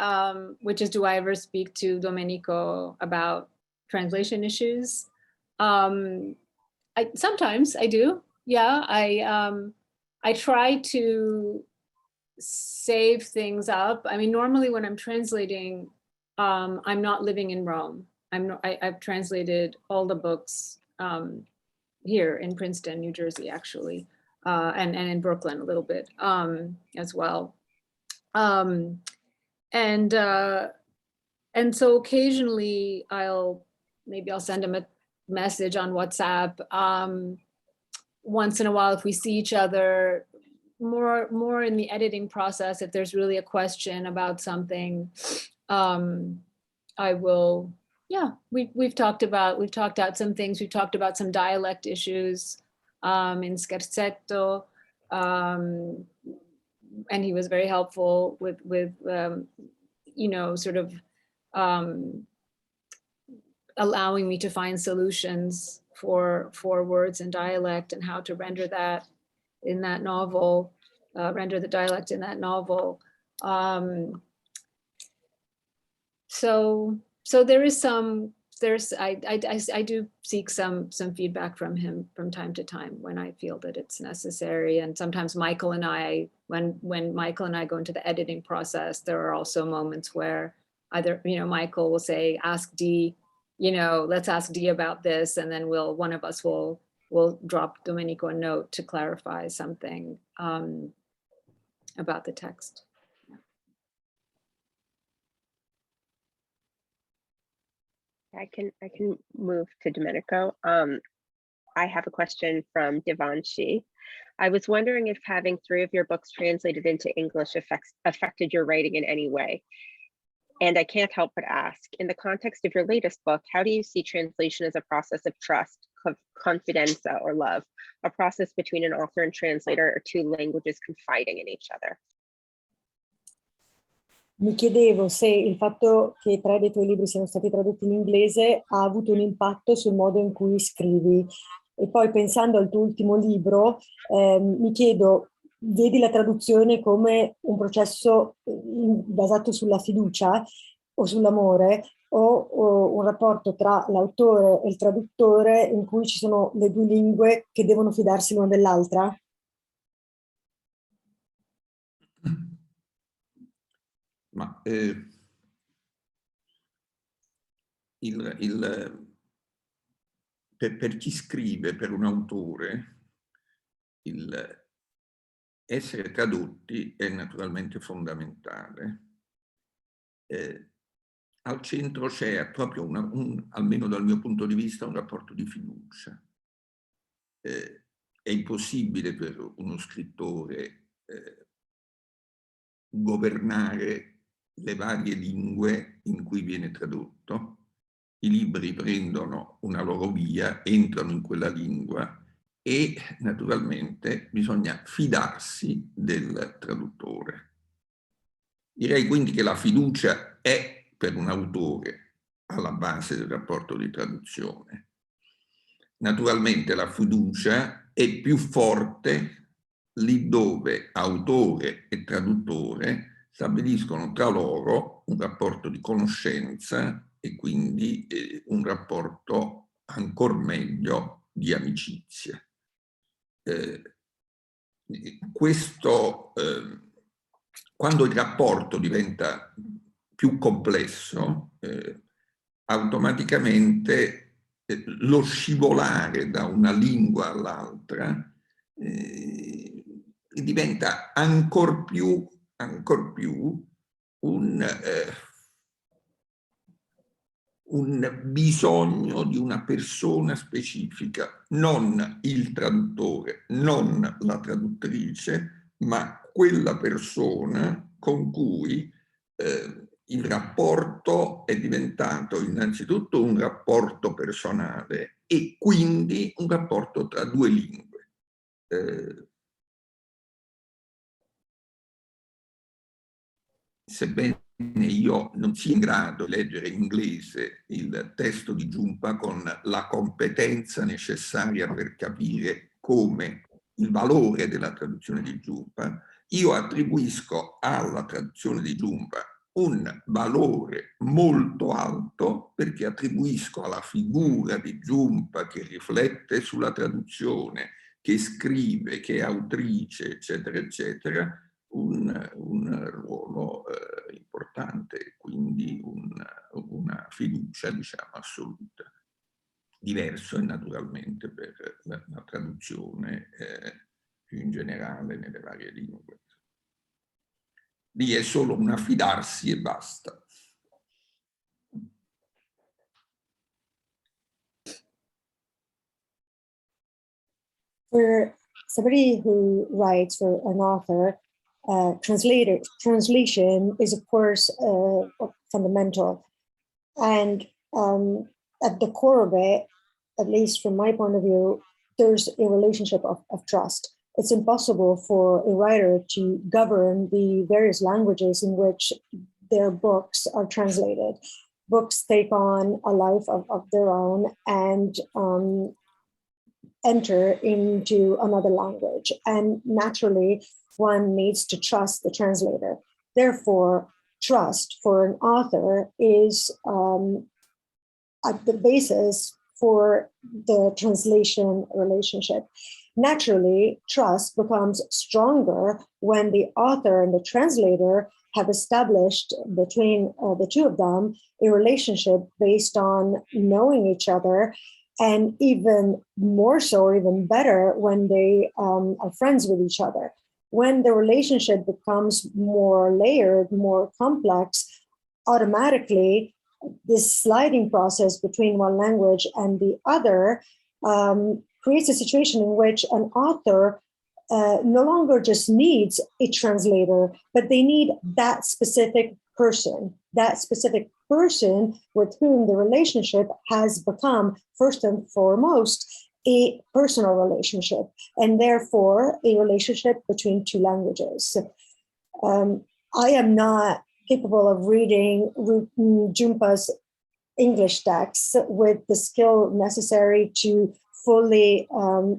[SPEAKER 3] which is, do I ever speak to Domenico about translation issues? Sometimes I do. Yeah, I try to save things up. I mean, normally when I'm translating, I'm not living in Rome. I've translated all the books here in Princeton, New Jersey, actually, and in Brooklyn a little bit as well. And so occasionally I'll send him a message on WhatsApp. Once in a while, if we see each other, more in the editing process, if there's really a question about something, I will, we've talked out some things. We've talked about some dialect issues in Scherzetto. And he was very helpful with you know, sort of allowing me to find solutions for words and dialect and how to render that in that novel, render the dialect in that novel. So there is I do seek some feedback from him from time to time when I feel that it's necessary. And sometimes Michael and I, when Michael and I go into the editing process, there are also moments where either, you know, Michael will say, ask Dee, you know, let's ask Dee about this. And then one of us will drop Domenico a note to clarify something about the text.
[SPEAKER 1] I can move to Domenico. I have a question from Devanshi. I was wondering if having 3 of your books translated into English affected your writing in any way. And I can't help but ask, in the context of your latest book, how do you see translation as a process of trust, confidenza, or love, a process between an author and translator or 2 languages confiding in each other?
[SPEAKER 4] Mi chiedevo se il fatto che 3 dei tuoi libri siano stati tradotti in inglese ha avuto un impatto sul modo in cui scrivi. E poi pensando al tuo ultimo libro, mi chiedo, vedi la traduzione come un processo basato sulla fiducia o sull'amore o un rapporto tra l'autore e il traduttore in cui ci sono le 2 lingue che devono fidarsi l'una dell'altra?
[SPEAKER 5] Ma per chi scrive, per un autore, il essere tradotti è naturalmente fondamentale. Al centro c'è proprio almeno dal mio punto di vista, un rapporto di fiducia. È impossibile per uno scrittore governare le varie lingue in cui viene tradotto. I libri prendono una loro via, entrano in quella lingua e naturalmente bisogna fidarsi del traduttore. Direi quindi che la fiducia è per un autore alla base del rapporto di traduzione. Naturalmente la fiducia è più forte lì dove autore e traduttore stabiliscono tra loro un rapporto di conoscenza e quindi un rapporto ancor meglio di amicizia. Quando il rapporto diventa più complesso, automaticamente lo scivolare da una lingua all'altra diventa ancor più un bisogno di una persona specifica, non il traduttore, non la traduttrice, ma quella persona con cui il rapporto è diventato innanzitutto un rapporto personale e quindi un rapporto tra 2 lingue. Sebbene io non sia in grado di leggere in inglese il testo di Jhumpa con la competenza necessaria per capire come il valore della traduzione di Jhumpa, io attribuisco alla traduzione di Jhumpa un valore molto alto perché attribuisco alla figura di Jhumpa che riflette sulla traduzione, che scrive, che è autrice, eccetera, eccetera, un ruolo importante, quindi una fiducia, diciamo, assoluta. Diverso è naturalmente per la traduzione più in generale nelle varie lingue. Lì è solo un affidarsi e basta.
[SPEAKER 4] For somebody who writes, for an author, translation is, of course, fundamental. And at the core of it, at least from my point of view, there's a relationship of trust. It's impossible for a writer to govern the various languages in which their books are translated. Books take on a life of their own and enter into another language. And naturally, one needs to trust the translator. Therefore, trust for an author is at the basis for the translation relationship. Naturally, trust becomes stronger when the author and the translator have established between the 2 of them a relationship based on knowing each other, and even more so, even better, when they are friends with each other. When the relationship becomes more layered, more complex, automatically this sliding process between one language and the other creates a situation in which an author no longer just needs a translator, but they need that specific person with whom the relationship has become, first and foremost, a personal relationship, and therefore a relationship between two languages. I am not capable of reading Jhumpa's English texts with the skill necessary to fully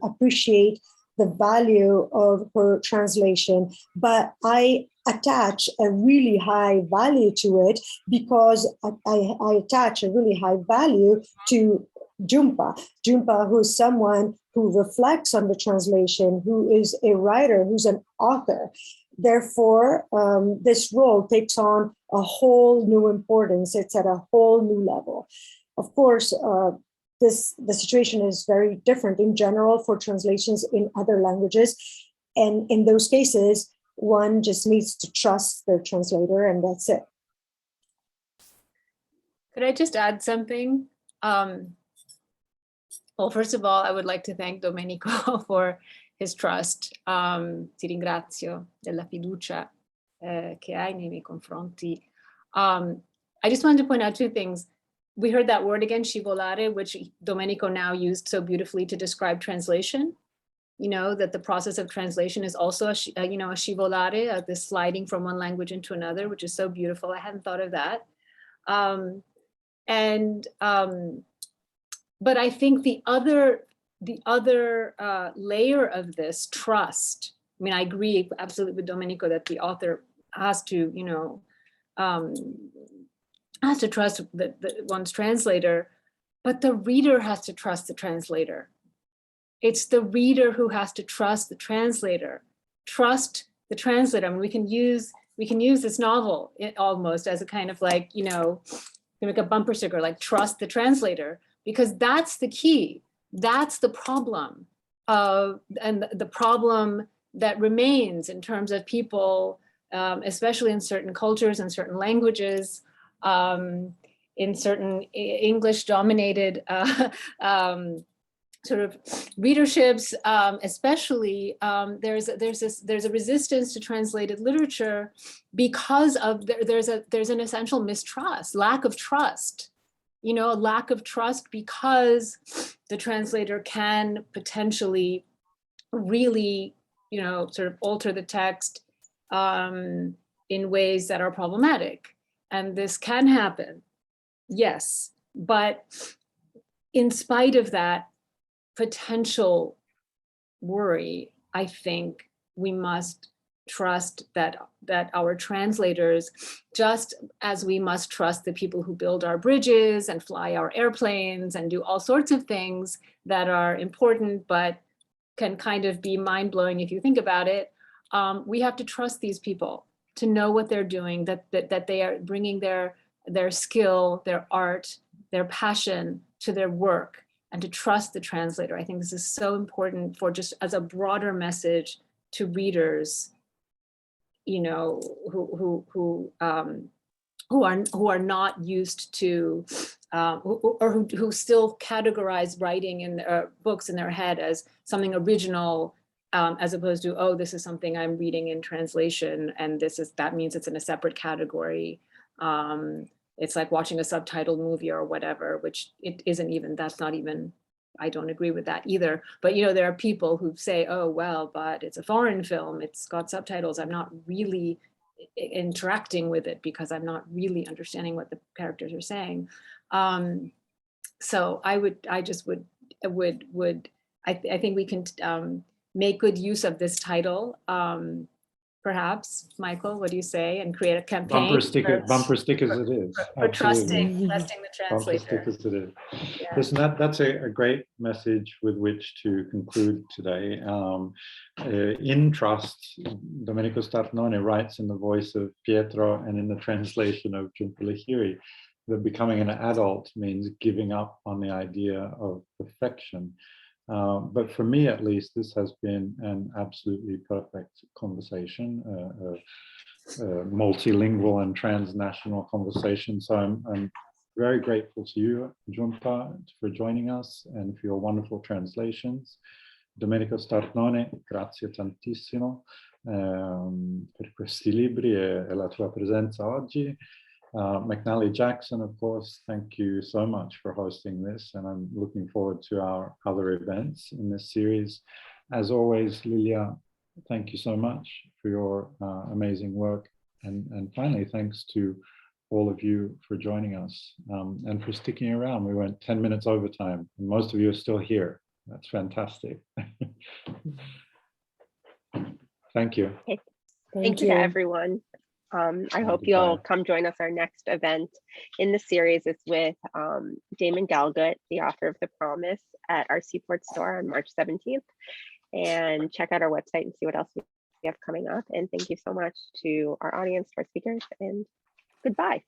[SPEAKER 4] appreciate the value of her translation, but I attach a really high value to it because I attach a really high value to Jhumpa, who's someone who reflects on the translation, who is a writer, who's an author. Therefore, this role takes on a whole new importance. It's at a whole new level. Of course, the situation is very different in general for translations in other languages. And in those cases, one just needs to trust their translator, and that's it.
[SPEAKER 3] Could I just add something? Well, first of all, I would like to thank Domenico for his trust. Ti ringrazio della fiducia che hai nei miei confronti. I just wanted to point out two things. We heard that word again, scivolare, which Domenico now used so beautifully to describe translation. You know, that the process of translation is also a scivolare, this sliding from one language into another, which is so beautiful. I hadn't thought of that. But I think the other layer of this, trust. I mean, I agree absolutely with Domenico that the author has to, has to trust one's translator, but the reader has to trust the translator. It's the reader who has to trust the translator. Trust the translator. I mean, we can use this novel almost as a kind of like, make a bumper sticker, like trust the translator, because that's the key. That's the problem and the problem that remains in terms of people, especially in certain cultures and certain languages, in certain English-dominated sort of readerships, especially there's a resistance to translated literature because of there's an essential mistrust, lack of trust. A lack of trust because the translator can potentially really, sort of alter the text in ways that are problematic. And this can happen, yes. But in spite of that potential worry, I think we must trust that our translators, just as we must trust the people who build our bridges and fly our airplanes and do all sorts of things that are important but can kind of be mind-blowing if you think about it, we have to trust these people to know what they're doing, that they are bringing their skill, their art, their passion to their work, and to trust the translator. I think this is so important for just as a broader message to readers, who are not used to, who still categorize writing in books in their head as something original, as opposed to, oh, this is something I'm reading in translation, and that means it's in a separate category. It's like watching a subtitled movie or whatever, which it isn't even. That's not even. I don't agree with that either. But there are people who say, oh, well, but it's a foreign film, it's got subtitles, I'm not really interacting with it because I'm not really understanding what the characters are saying. So I think we can make good use of this title. Perhaps, Michael, what do you say? And create a campaign.
[SPEAKER 2] Bumper stickers it is.
[SPEAKER 3] For trusting the translator.
[SPEAKER 2] Bumper stickers it is.
[SPEAKER 3] Yeah.
[SPEAKER 2] Listen, that's a great message with which to conclude today. In trust, Domenico Starnone writes in the voice of Pietro and in the translation of Jhumpa Lahiri that becoming an adult means giving up on the idea of perfection. But for me, at least, this has been an absolutely perfect conversation, a multilingual and transnational conversation. So I'm very grateful to you, Jhumpa, for joining us and for your wonderful translations. Domenico Starnone, grazie tantissimo per questi libri e la tua presenza oggi. McNally Jackson, of course, thank you so much for hosting this, and I'm looking forward to our other events in this series. As always, Lilia, thank you so much for your amazing work. And finally, thanks to all of you for joining us and for sticking around. We went 10 minutes over time, and most of you are still here. That's fantastic. Thank you.
[SPEAKER 1] Okay. Thank you to everyone. I hope you'll come join us. Our next event in the series is with Damon Galgut, the author of The Promise, at our Seaport store on March 17th. And check out our website and see what else we have coming up. And thank you so much to our audience, to our speakers, and goodbye.